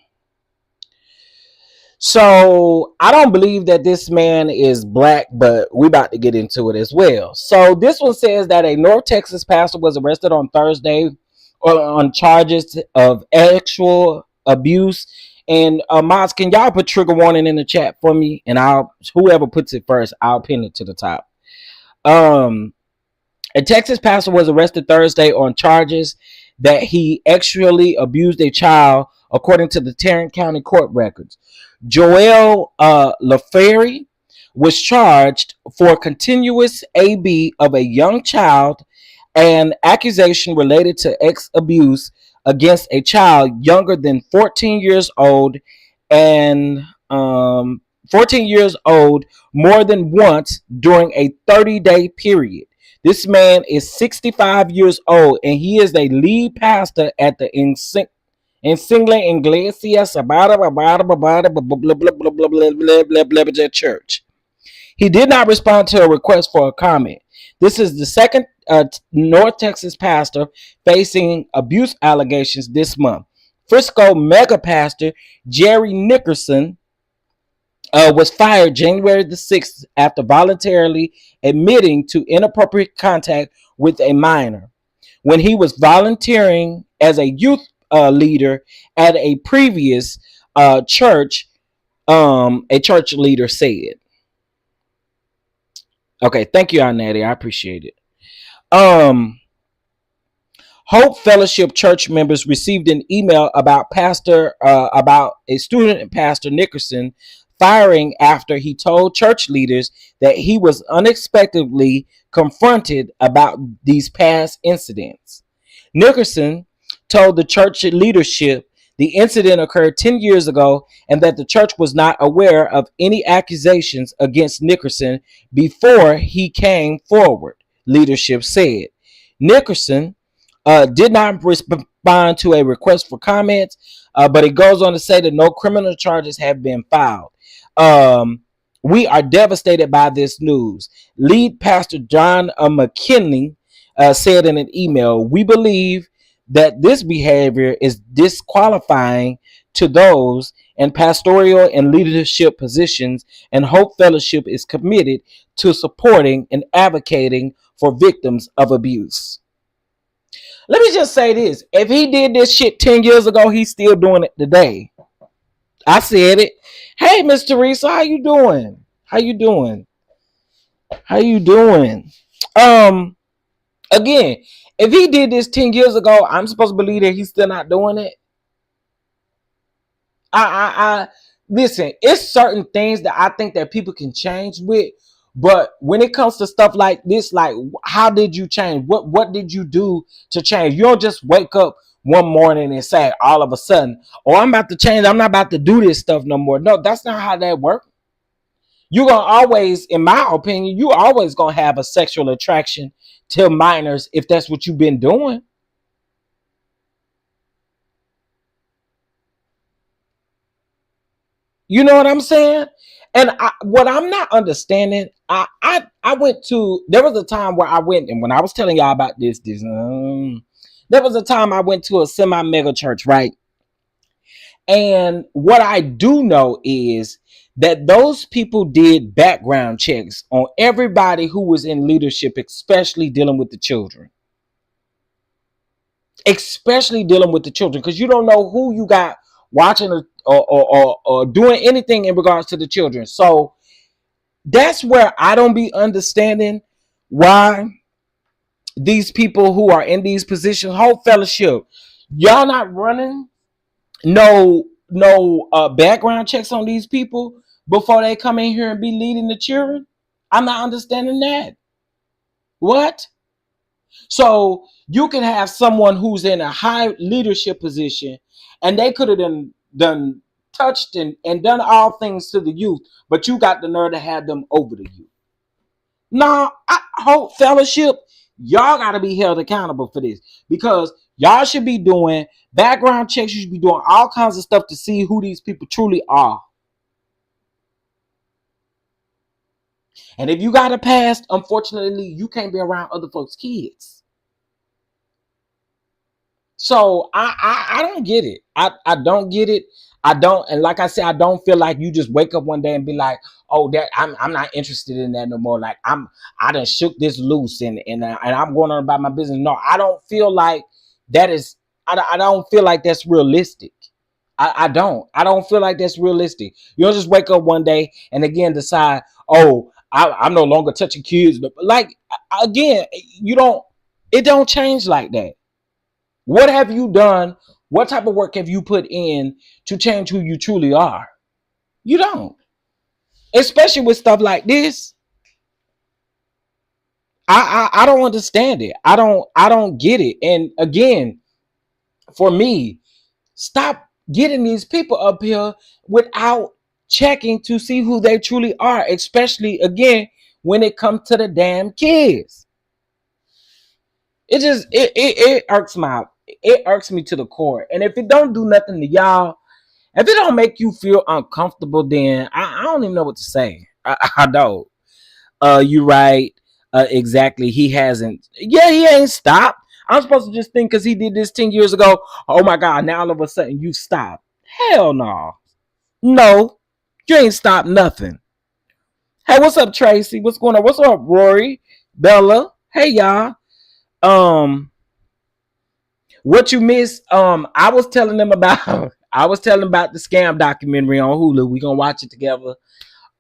S2: So I don't believe that this man is black, but we about to get into it as well. So this one says that a North Texas pastor was arrested on Thursday on charges of sexual abuse. And Mods, can y'all put trigger warning in the chat for me? And I'll whoever puts it first, I'll pin it to the top. A Texas pastor was arrested Thursday on charges that he sexually abused a child, according to the Tarrant County court records. Joel LaFerry was charged for continuous AB of a young child and accusation related to ex abuse against a child younger than 14 years old and 14 years old more than once during a 30-day period. This man is 65 years old and he is a lead pastor at the Ensingle Iglesias church. He did not respond to a request for a comment. This is the second North Texas pastor facing abuse allegations this month. Frisco mega pastor Jerry Nickerson was fired January the 6th after voluntarily admitting to inappropriate contact with a minor when he was volunteering as a youth leader at a previous church, a church leader said. Okay, thank you, Aunt Natty. I appreciate it. Hope Fellowship Church members received an email about a student, Pastor Nickerson, firing after he told church leaders that he was unexpectedly confronted about these past incidents. Nickerson told the church leadership the incident occurred 10 years ago and that the church was not aware of any accusations against Nickerson before he came forward, leadership said. Nickerson did not respond to a request for comments, but it goes on to say that no criminal charges have been filed. We are devastated by this news. Lead Pastor John McKinley said in an email, we believe that this behavior is disqualifying to those in pastoral and leadership positions, and Hope Fellowship is committed to supporting and advocating for victims of abuse. Let me just say this. If he did this shit 10 years ago, he's still doing it today. I said it. Hey, Miss Teresa, how you doing? How you doing? How you doing? Again, if he did this 10 years ago, I'm supposed to believe that he's still not doing it. I listen, it's certain things that I think that people can change with, but when it comes to stuff like this, like how did you change? What did you do to change? You don't just wake up one morning and say all of a sudden, oh, I'm about to change. I'm not about to do this stuff no more. No, that's not how that works. You're gonna always, in my opinion, you always gonna have a sexual attraction to minors if that's what you've been doing. You know what I'm saying? And what I'm not understanding, I went to, there was a time where I went, and when I was telling y'all about this, there was a time I went to a semi-mega church, right? And what I do know is that those people did background checks on everybody who was in leadership, especially dealing with the children. Especially dealing with the children, because you don't know who you got watching or doing anything in regards to the children. So that's where I don't be understanding why these people who are in these positions, Hope Fellowship, y'all not running no background checks on these people before they come in here and be leading the children. I'm not understanding that. What? So you can have someone who's in a high leadership position and they could have done touched and done all things to the youth, but you got the nerve to have them over the youth. Now, I Hope Fellowship, y'all got to be held accountable for this, because y'all should be doing background checks. You should be doing all kinds of stuff to see who these people truly are. And if you got a past, unfortunately, you can't be around other folks' kids. So I don't get it. I don't get it. I don't, and like I said, I don't feel like you just wake up one day and be like, "Oh, that I'm not interested in that no more." Like I done shook this loose and I'm going on about my business. No, I don't feel like that is. I don't feel like that's realistic. I don't feel like that's realistic. You don't just wake up one day and again decide, "Oh, I'm no longer touching kids." Like again, you don't. It don't change like that. What have you done? What type of work have you put in to change who you truly are? You don't. Especially with stuff like this. I don't understand it. I don't get it. And again, for me, stop getting these people up here without checking to see who they truly are, especially again when it comes to the damn kids. It irks me to the core. And if it don't do nothing to y'all, if it don't make you feel uncomfortable, then I don't even know what to say. I don't. You right. Exactly. He hasn't. Yeah, he ain't stopped. I'm supposed to just think because he did this 10 years ago. Oh my God! Now all of a sudden you stop. Hell no. No, you ain't stopped nothing. Hey, what's up, Tracy? What's going on? What's up, Rory? Bella? Hey, y'all. Um, what you missed? I was telling them about. I was telling them about the scam documentary on Hulu. We gonna watch it together.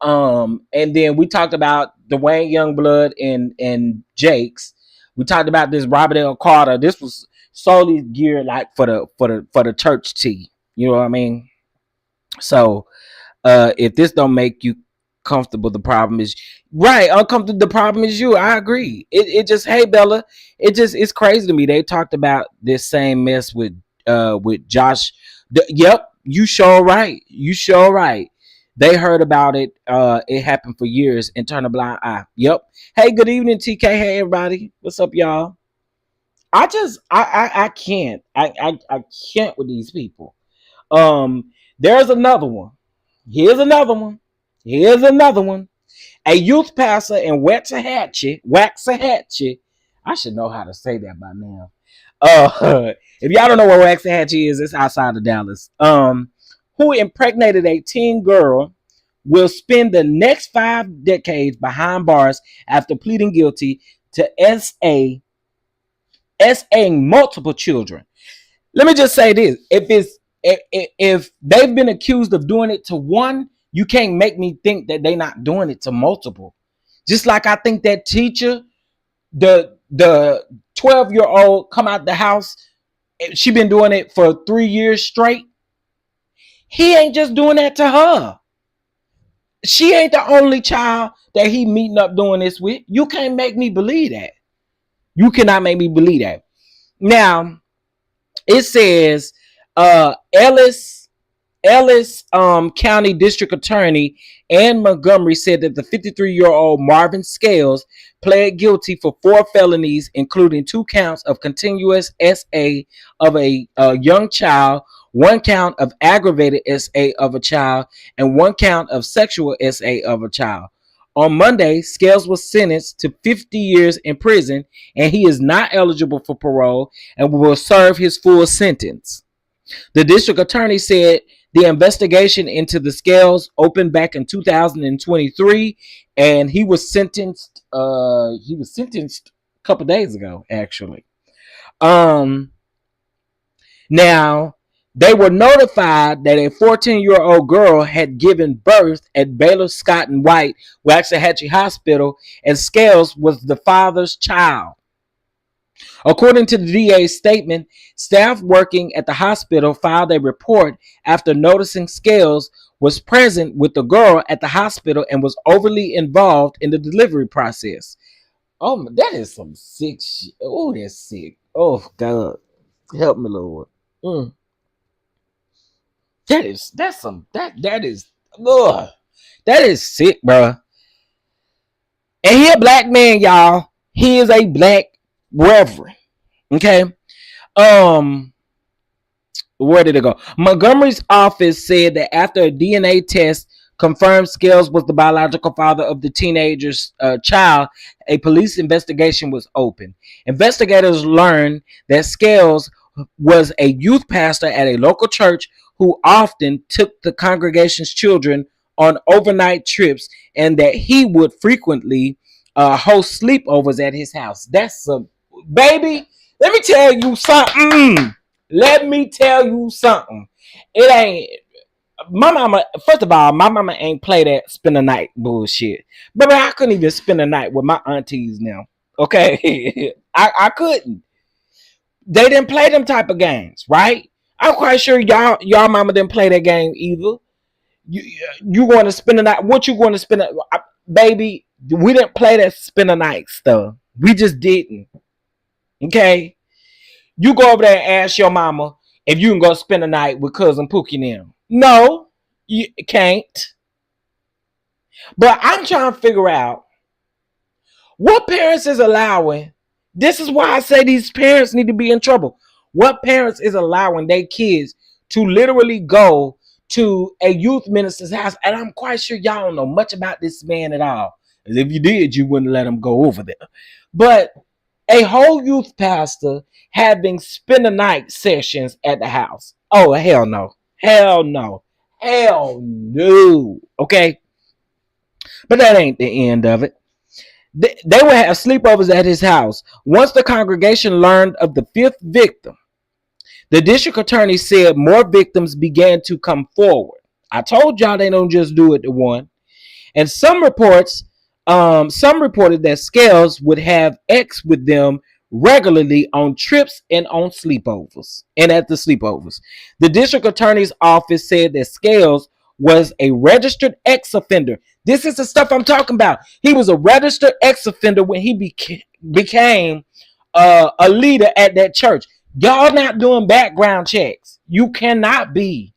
S2: And then we talked about Dwayne Youngblood and Jake's. We talked about this Robert L. Carter. This was solely geared like for the church tea. You know what I mean? So if this don't make you comfortable, the problem is right. Uncomfortable. The problem is you. I agree. It just, hey Bella, it's crazy to me. They talked about this same mess with Josh. Yep, you sure right. You sure right. They heard about it. It happened for years and turned a blind eye. Yep. Hey, good evening, TK. Hey, everybody. What's up, y'all? I can't. I can't with these people. There's another one. Here's another one. Here's another one. A youth pastor in Waxahachie. I should know how to say that by now. If y'all don't know what Waxahachie is, it's outside of Dallas. Who impregnated a teen girl will spend the next 5 decades behind bars after pleading guilty to SAing multiple children. Let me just say this: if they've been accused of doing it to one, you can't make me think that they're not doing it to multiple. Just like I think that teacher, the 12-year-old come out the house, she been doing it for 3 years straight. He ain't just doing that to her. She ain't the only child that he meeting up doing this with. You can't make me believe that. You cannot make me believe that. Now, it says Ellis County District Attorney Ann Montgomery said that the 53-year-old Marvin Scales pled guilty for 4 felonies, including 2 counts of continuous SA of a young child, 1 count of aggravated SA of a child, and 1 count of sexual SA of a child. On Monday, Scales was sentenced to 50 years in prison, and he is not eligible for parole and will serve his full sentence. The district attorney said the investigation into the Scales opened back in 2023, and he was sentenced. He was sentenced a couple days ago, actually. Now, they were notified that a 14-year-old girl had given birth at Baylor Scott and White Waxahachie Hospital, and Scales was the father's child. According to the DA's statement, staff working at the hospital filed a report after noticing Scales was present with the girl at the hospital and was overly involved in the delivery process. Oh, that is some sick shit. Oh, that's sick. Oh, God. Help me, Lord. That is sick, bro. And he a black man, y'all. He is a black reverend. Okay. Where did it go? Montgomery's office said that after a DNA test confirmed Scales was the biological father of the teenager's child, a police investigation was open. Investigators learned that Scales was a youth pastor at a local church who often took the congregation's children on overnight trips, and that he would frequently host sleepovers at his house. That's a baby. Let me tell you something. Let me tell you something. It ain't my mama. First of all, my mama ain't play that spend a night bullshit. But I couldn't even spend a night with my aunties now. Okay, I couldn't. They didn't play them type of games, right? I'm quite sure y'all mama didn't play that game either. You you going to spend a night? What you going to spend? Baby, we didn't play that spend a night stuff. We just didn't. Okay, you go over there and ask your mama if you can go spend a night with cousin Pookie and them. No, you can't. But I'm trying to figure out what parents is allowing. This is why I say these parents need to be in trouble. What parents is allowing their kids to literally go to a youth minister's house? And I'm quite sure y'all don't know much about this man at all. As if you did, you wouldn't let him go over there. But a whole youth pastor having spend the night sessions at the house. Oh, hell no. Hell no. Hell no. Okay. But that ain't the end of it. They would have sleepovers at his house. Once the congregation learned of the fifth victim, the district attorney said more victims began to come forward. I told y'all they don't just do it to one. And some reported that Scales would have X with them regularly on trips and on sleepovers and at the sleepovers. The district attorney's office said that Scales was a registered ex-offender. This is the stuff I'm talking about. He was a registered ex-offender when he became a leader at that church. Y'all not doing background checks. You cannot be.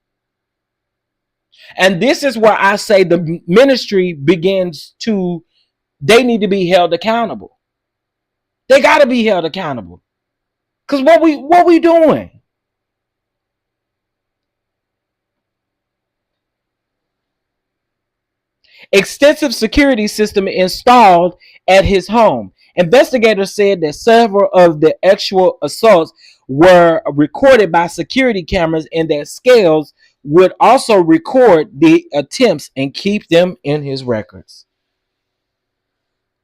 S2: And this is where I say the ministry begins to, they need to be held accountable. They got to be held accountable. Because what we doing? Extensive security system installed at his home. Investigators said that several of the actual assaults were recorded by security cameras, and that Scales would also record the attempts and keep them in his records.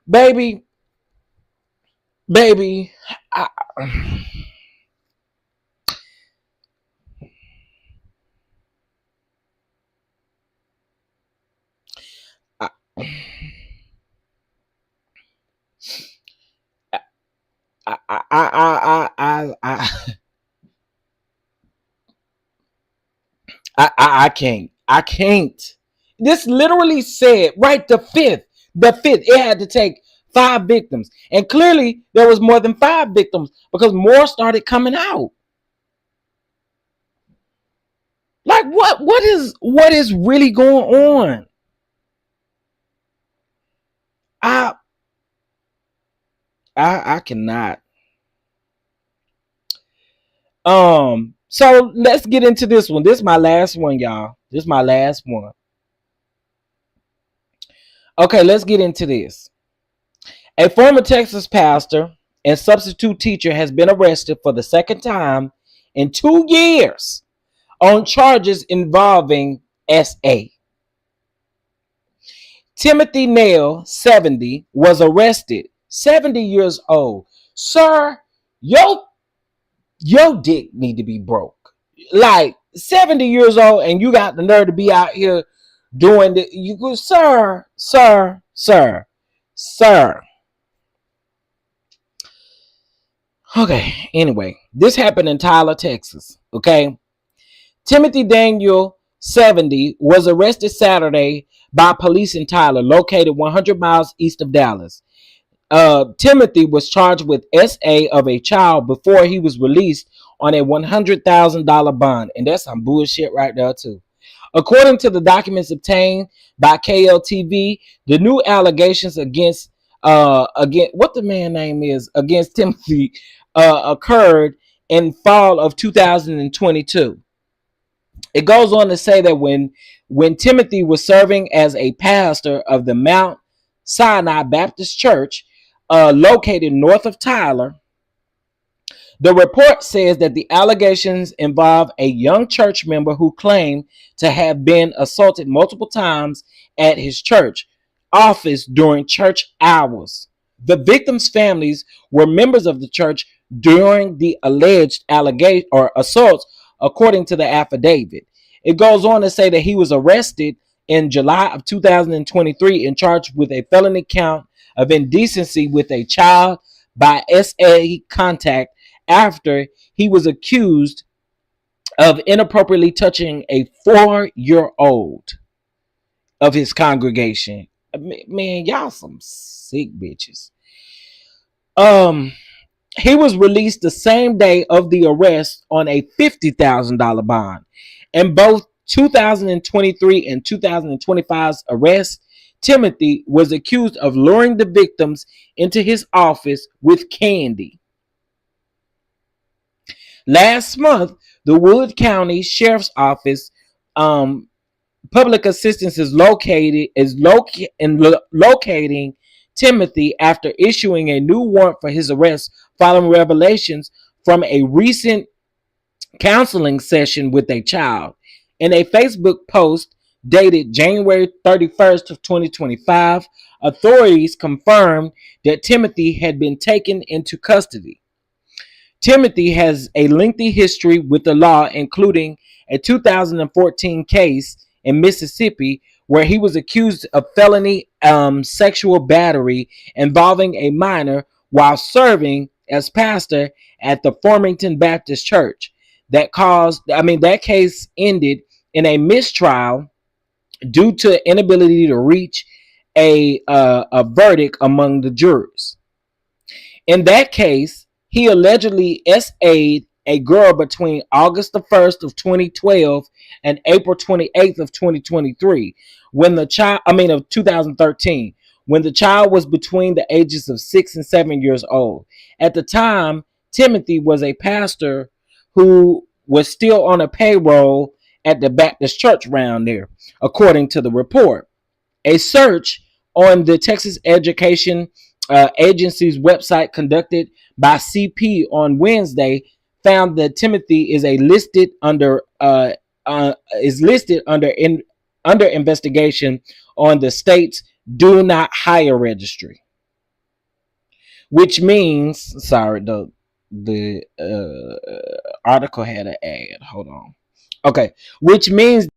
S2: Baby, I, I, I I can't. I can't. This literally said right the fifth. It had to take 5 victims. And clearly there was more than 5 victims because more started coming out. Like what is really going on? I I cannot. So let's get into this one. This is my last one, y'all. This is my last one. Okay, let's get into this. A former Texas pastor and substitute teacher has been arrested for the second time in 2 years on charges involving SA. Timothy Nail, 70, was arrested. 70 years old. Sir, your dick need to be broke. Like 70 years old and you got the nerve to be out here doing the you go, sir. Okay, anyway, this happened in Tyler, Texas. Okay. Timothy Daniel, 70, was arrested Saturday by police in Tyler, located 100 miles east of Dallas. Timothy was charged with SA of a child before he was released on a $100,000 bond. And that's some bullshit right there, too. According to the documents obtained by KLTV, the new allegations against what the man name is against Timothy occurred in fall of 2022. It goes on to say that when Timothy was serving as a pastor of the Mount Sinai Baptist Church, located north of Tyler, The report says that the allegations involve a young church member who claimed to have been assaulted multiple times at his church office during church hours. The victims' families were members of the church during the alleged allegation or assaults, according to the affidavit. It goes on to say that he was arrested in July of 2023 and charged with a felony count of indecency with a child by SA contact after he was accused of inappropriately touching a 4-year-old of his congregation. Man, y'all some sick bitches. Um, he was released the same day of the arrest on a $50,000 bond. And both 2023 and 2025's arrests, Timothy was accused of luring the victims into his office with candy. Last month, the Wood County Sheriff's Office public assistance is locating Timothy after issuing a new warrant for his arrest following revelations from a recent counseling session with a child. In a Facebook post dated January 31st of 2025, authorities confirmed that Timothy had been taken into custody. Timothy has a lengthy history with the law, including a 2014 case in Mississippi where he was accused of felony sexual battery involving a minor while serving as pastor at the Farmington Baptist Church. That case ended in a mistrial due to inability to reach a verdict among the jurors. In that case, he allegedly SA'd a girl between August the 1st of 2012 and April 28th of 2023 when the child, of 2013, when the child was between the ages of 6 and 7 years old. At the time, Timothy was a pastor who was still on a payroll at the Baptist church around there, according to the report. A search on the Texas Education Agency's website conducted by CP on Wednesday found that Timothy is listed under investigation on the state's Do Not Hire registry, which means the article had an ad. Hold on. Okay, which means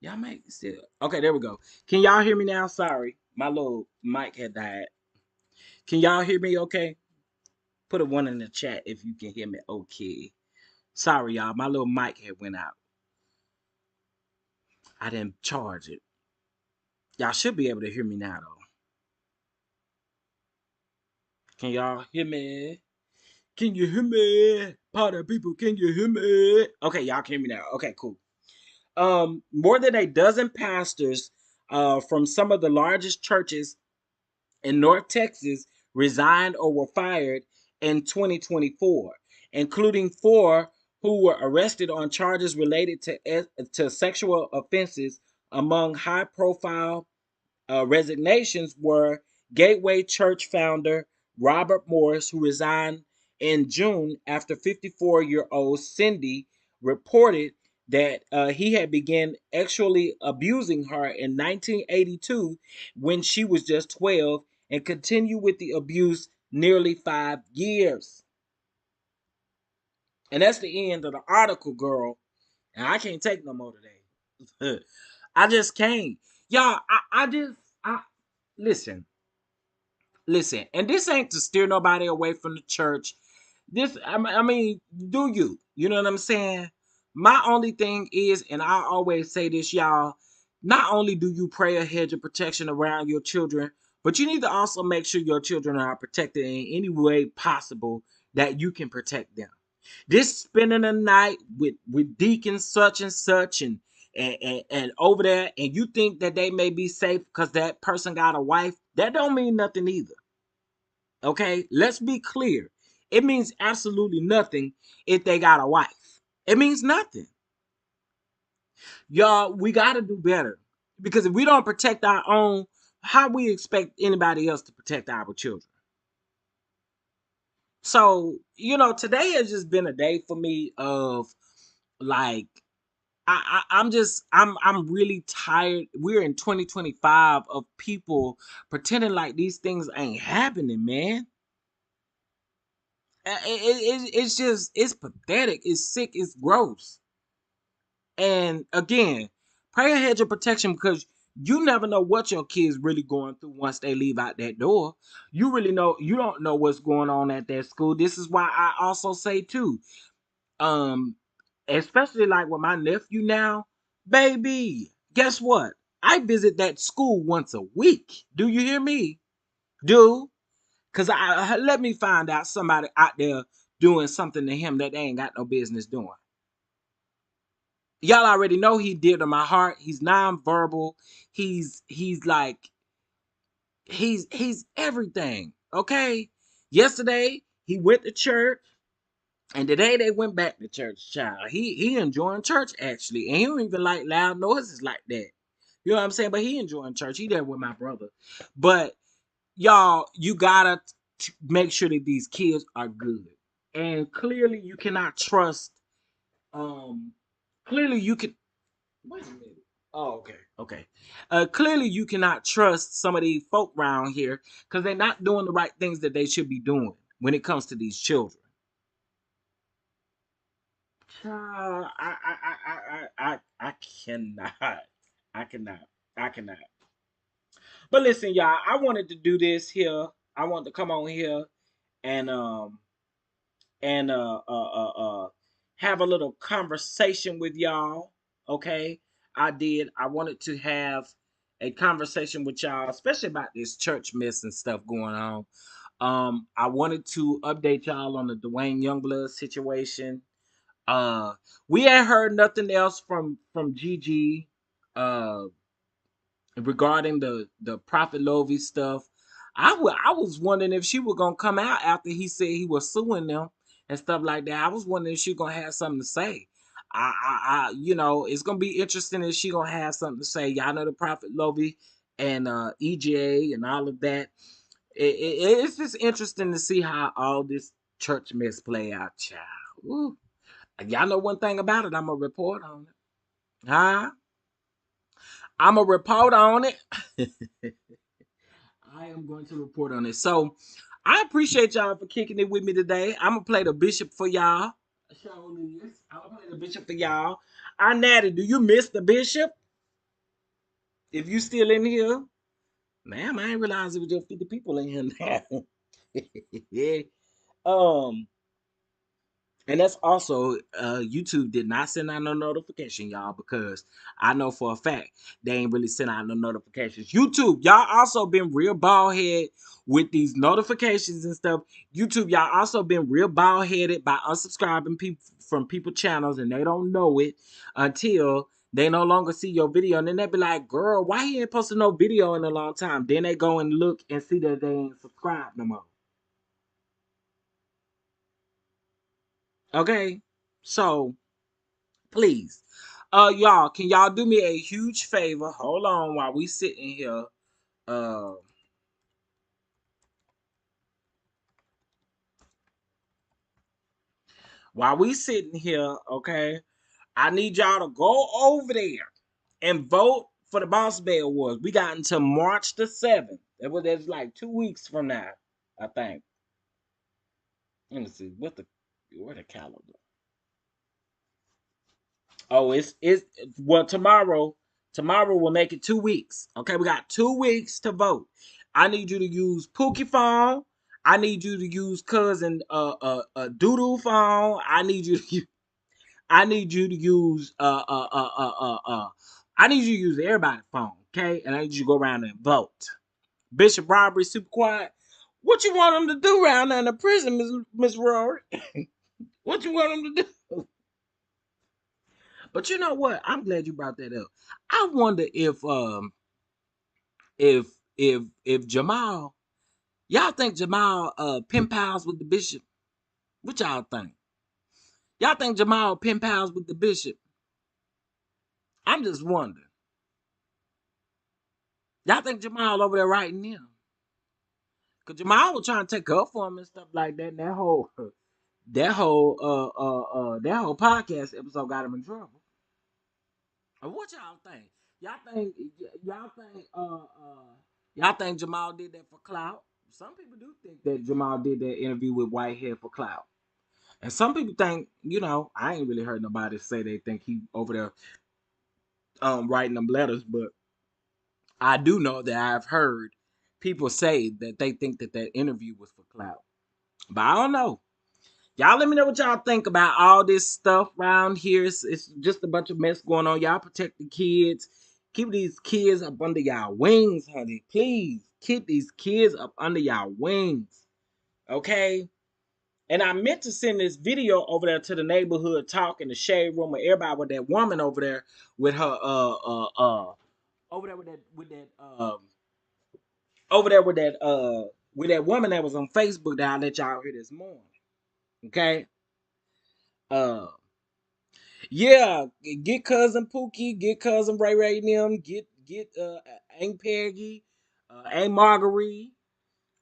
S2: y'all make still okay. There we go. Can y'all hear me now? Sorry, my little mic had died. Can y'all hear me? Okay, put a one in the chat if you can hear me. Okay. Sorry, y'all. My little mic had went out. I didn't charge it. Y'all should be able to hear me now, though. Can y'all hear me? Can you hear me? Party people, can you hear me? Okay, y'all can hear me now. Okay, cool. More than a dozen pastors from some of the largest churches in North Texas resigned or were fired in 2024, including 4 who were arrested on charges related to sexual offenses. Among high-profile resignations were Gateway Church founder Robert Morris, who resigned in June after 54-year-old Cindy reported that he had begun sexually abusing her in 1982 when she was just 12 and continued with the abuse nearly 5 years. And that's the end of the article, girl. And I can't take no more today. I just can't. Y'all, I listen, listen. And this ain't to steer nobody away from the church. I mean, do you? You know what I'm saying? My only thing is, and I always say this, y'all, not only do you pray a hedge of protection around your children, but you need to also make sure your children are protected in any way possible that you can protect them. This spending a night with deacon such and such and over there, and you think that they may be safe because that person got a wife, that don't mean nothing either. Okay, let's be clear. It means absolutely nothing if they got a wife. It means nothing. Y'all, we got to do better because if we don't protect our own, how we expect anybody else to protect our children? So, today has just been a day for me of like I'm really tired. We're in 2025 of people pretending like these things ain't happening, man. It's just it's pathetic. It's sick. It's gross. And again, pray a hedge of protection because you never know what your kids really going through once they leave out that door. You don't know what's going on at that school. This is why I also say too, um, especially like with my nephew now, baby, guess what? I visit that school once a week. Do you hear me? Do because I let me find out somebody out there doing something to him that they ain't got no business doing. Y'all already know he dear to my heart. He's nonverbal. He's like he's everything. Okay. Yesterday he went to church, and today they went back to church. Child, he enjoying church actually, and he don't even like loud noises like that. You know what I'm saying? But he enjoying church. He there with my brother. But y'all, you gotta make sure that these kids are good. And clearly, you cannot trust. Um, clearly you can. Wait a minute. Oh, okay, okay. Clearly, you cannot trust some of these folk around here because they're not doing the right things that they should be doing when it comes to these children. I cannot. I cannot. I cannot. But listen, y'all. I wanted to do this here. I wanted to come on here and and have a little conversation with y'all. Okay, I did. I wanted to have a conversation with y'all, especially about this church mess and stuff going on. I wanted to update y'all on the Dwayne Youngblood situation. Uh, we ain't heard nothing else from Gigi. Uh, regarding the Prophet Lovey stuff. I was wondering if she was gonna come out after he said he was suing them and stuff like that. I was wondering if she gonna have something to say. It's gonna be interesting if she gonna have something to say. Y'all know the Prophet Lovey and EJ and all of that. It's just interesting to see how all this church mess play out, child. Ooh. Y'all know one thing about it. I'm gonna report on it. Huh? I'm gonna report on it. I am going to report on it. So I appreciate y'all for kicking it with me today. I'm gonna play the bishop for y'all. I'm gonna play the bishop for y'all. I Natty, do you miss the bishop? If you still in here, ma'am, I didn't realize it was just 50 people in here now. Yeah. Um, And that's also YouTube did not send out no notification, y'all, because I know for a fact they ain't really sent out no notifications. YouTube, y'all also been real bald head with these notifications and stuff. YouTube, y'all also been real bald headed by unsubscribing people from people channels, and they don't know it until they no longer see your video, and then they be like, "Girl, why you ain't posted no video in a long time?" Then they go and look and see that they ain't subscribed no more. Okay, so please. Y'all, can y'all do me a huge favor? Hold on while we sitting here. Uh while we sitting here, okay? I need y'all to go over there and vote for the Boss Bay Awards. We got until March the 7th. That's like 2 weeks from now, I think. Let me see. Where the calendar? Oh, it's well tomorrow will make it 2 weeks. Okay, we got 2 weeks to vote. I need you to use Pookie phone. I need you to use cousin Doodoo phone. I need you to use I need you to use everybody's phone, okay? And I need you to go around and vote. Bishop Robbery, super quiet. What you want them to do around there in the prison, Miss Rory? What you want them to do? But you know what? I'm glad you brought that up. I wonder if if Jamal, y'all think Jamal pen pals with the bishop? What y'all think? Y'all think Jamal pen pals with the bishop? I'm just wondering. Y'all think Jamal over there writing them? Cause Jamal was trying to take up for him and stuff like that. And that whole podcast episode got him in trouble. What y'all think? Y'all think y'all think y'all think Jamal did that for clout? Some people do think that Jamal did that interview with Whitehead for clout. And some people think, I ain't really heard nobody say they think he over there writing them letters, but I do know that I've heard people say that they think that that interview was for clout. But I don't know. Y'all let me know what y'all think about all this stuff around here. It's just a bunch of mess going on. Y'all protect the kids. Keep these kids up under y'all wings, honey. Please keep these kids up under y'all wings. Okay? And I meant to send this video over there to the neighborhood talk in the shade room with everybody with that woman over there with her over there with that woman that was on Facebook that I let y'all hear this morning. Okay? Uh Yeah, get cousin Pookie, get cousin Ray Ray and them, get Aunt Peggy, Aunt Marguerite,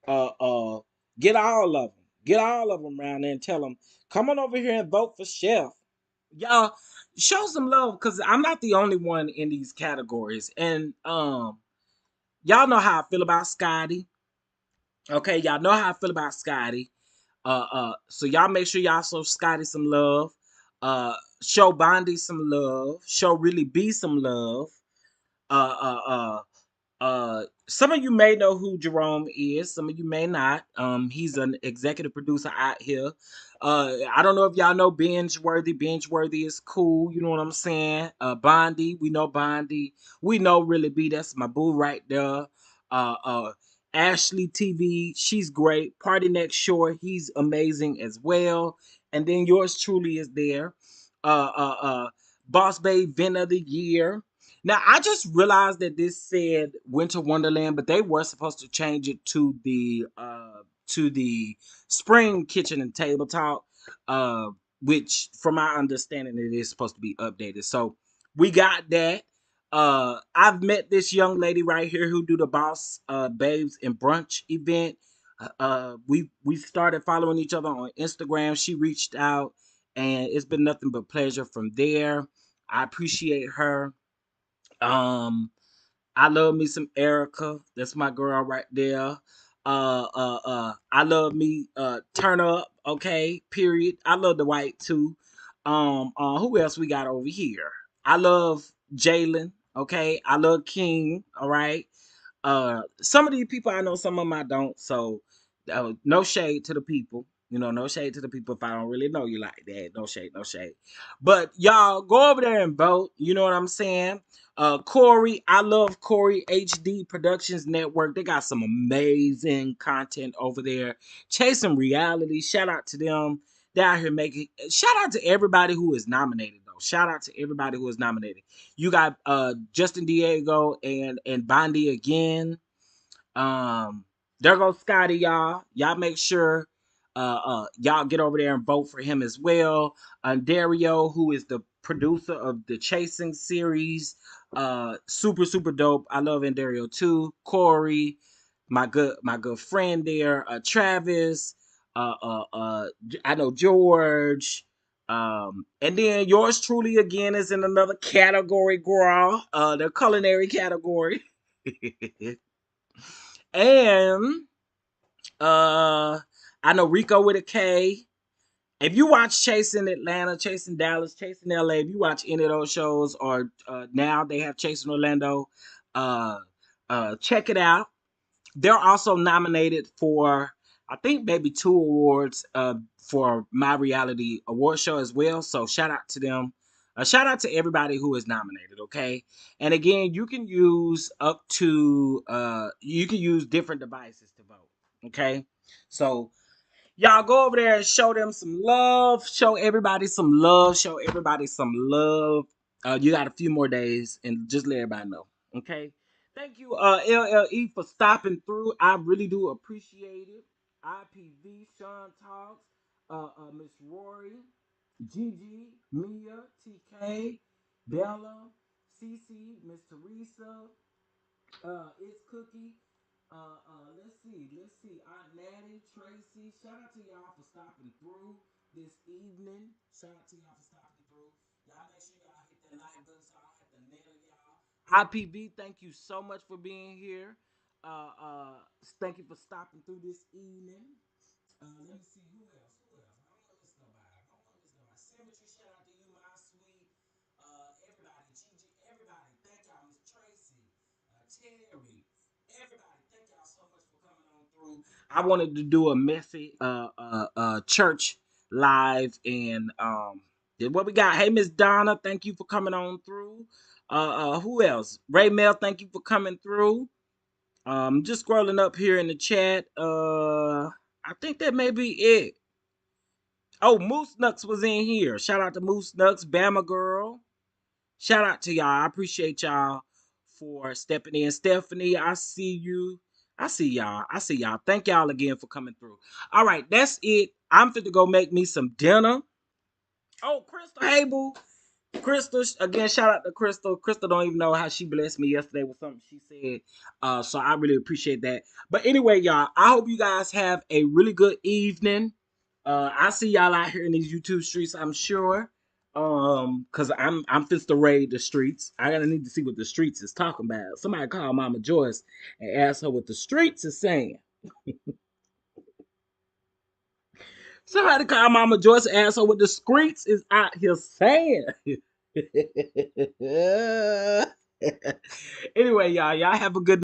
S2: uh uh get all of them. Get all of them around there and tell them, come on over here and vote for Chef. Y'all show some love because I'm not the only one in these categories. And y'all know how I feel about Scotty. Okay, y'all know how I feel about Scotty. So y'all make sure y'all show Scotty some love. Uh, show Bondi some love. Show Really B some love. Uh, uh, uh, some of you may know who Jerome is. Some of you may not. He's an executive producer out here. I don't know if y'all know Binge Worthy. Binge Worthy is cool. You know what I'm saying? Bondi, we know Bondi. We know Really B. That's my boo right there. Uh, uh, Ashley TV, she's great. Party Next Shore, he's amazing as well. And then yours truly is there. Uh, uh, uh, Boss Babe, Vent of the Year. Now I just realized that this said Winter Wonderland, but they were supposed to change it to the Spring Kitchen and Table Talk, which from my understanding it is supposed to be updated. So we got that. I've met this young lady right here who do the Boss Babes and Brunch event. We started following each other on Instagram. She reached out, and it's been nothing but pleasure from there. I appreciate her. Um, I love me some Erica. That's my girl right there. I love me Turn Up. Okay, period. I love the white too. Who else we got over here? I love Jalen. Okay, I love King. All right. Some of these people I know, some of them I don't. So no shade to the people. No shade to the people if I don't really know you like that. No shade, no shade. But y'all go over there and vote. You know what I'm saying? Corey, I love Corey HD Productions Network. They got some amazing content over there. Chasing Reality. Shout out to them. They're out here making. Shout out to everybody who is nominated though. Shout out to everybody who is nominated. You got Justin Diego and Bondi again. Um, there goes Scotty, y'all. Y'all make sure y'all get over there and vote for him as well. Dario, who is the producer of the Chasing series, super super dope. I love Dario too. Corey, my good friend there. Travis, I know George. And then yours truly again is in another category, girl. The culinary category. And I know Rico with a K. If you watch Chasing Atlanta, Chasing Dallas, Chasing LA, if you watch any of those shows, or now they have Chasing Orlando, uh, check it out. They're also nominated for, I think, maybe 2 awards for My Reality Award Show as well. So shout out to them. Shout out to everybody who is nominated. Okay, and again, you can use you can use different devices to vote. Okay, so y'all go over there and show them some love. Show everybody some love. Show everybody some love. You got a few more days, and just let everybody know. Okay. Thank you, LLE, for stopping through. I really do appreciate it. IPV, Sean Talks, Miss Rory, Gigi, Mia, TK, Bella, Cece, Miss Teresa, it's Cookie. Let's see. Aunt Natty, Tracy. Shout out to y'all for stopping through this evening. Shout out to y'all for stopping through. Y'all make sure y'all hit that like button so I don't have to nail y'all. IPV, thank you so much for being here. Uh, uh, Thank you for stopping through this evening. Let me see who else. I don't want to miss nobody. Symmetry, shout out to you, my sweet. Everybody, Gigi, everybody. Thank y'all, Miss Tracy, Terry, everybody. Thank y'all so much for coming on through. I wanted to do a messy church live, and what we got? Hey, Miss Donna, thank you for coming on through. Who else? Ray Mel, thank you for coming through. Just scrolling up here in the chat. I think that may be it. Oh, Moose Nux was in here. Shout out to Moose Nux, Bama Girl. Shout out to y'all. I appreciate y'all for stepping in. Stephanie, I see you. I see y'all. Thank y'all again for coming through. All right, that's it. I'm fit to go make me some dinner. Oh, Crystal Hable. Crystal, again, shout out to Crystal. Crystal don't even know how she blessed me yesterday with something she said. So I really appreciate that. But anyway, y'all, I hope you guys have a really good evening. I see y'all out here in these YouTube streets, I'm sure. Cause I'm fist to raid the streets. I gotta need to see what the streets is talking about. Somebody call Mama Joyce and ask her what the streets is saying. Somebody call Mama Joyce and ask her what the streets is out here saying. Anyway, y'all have a good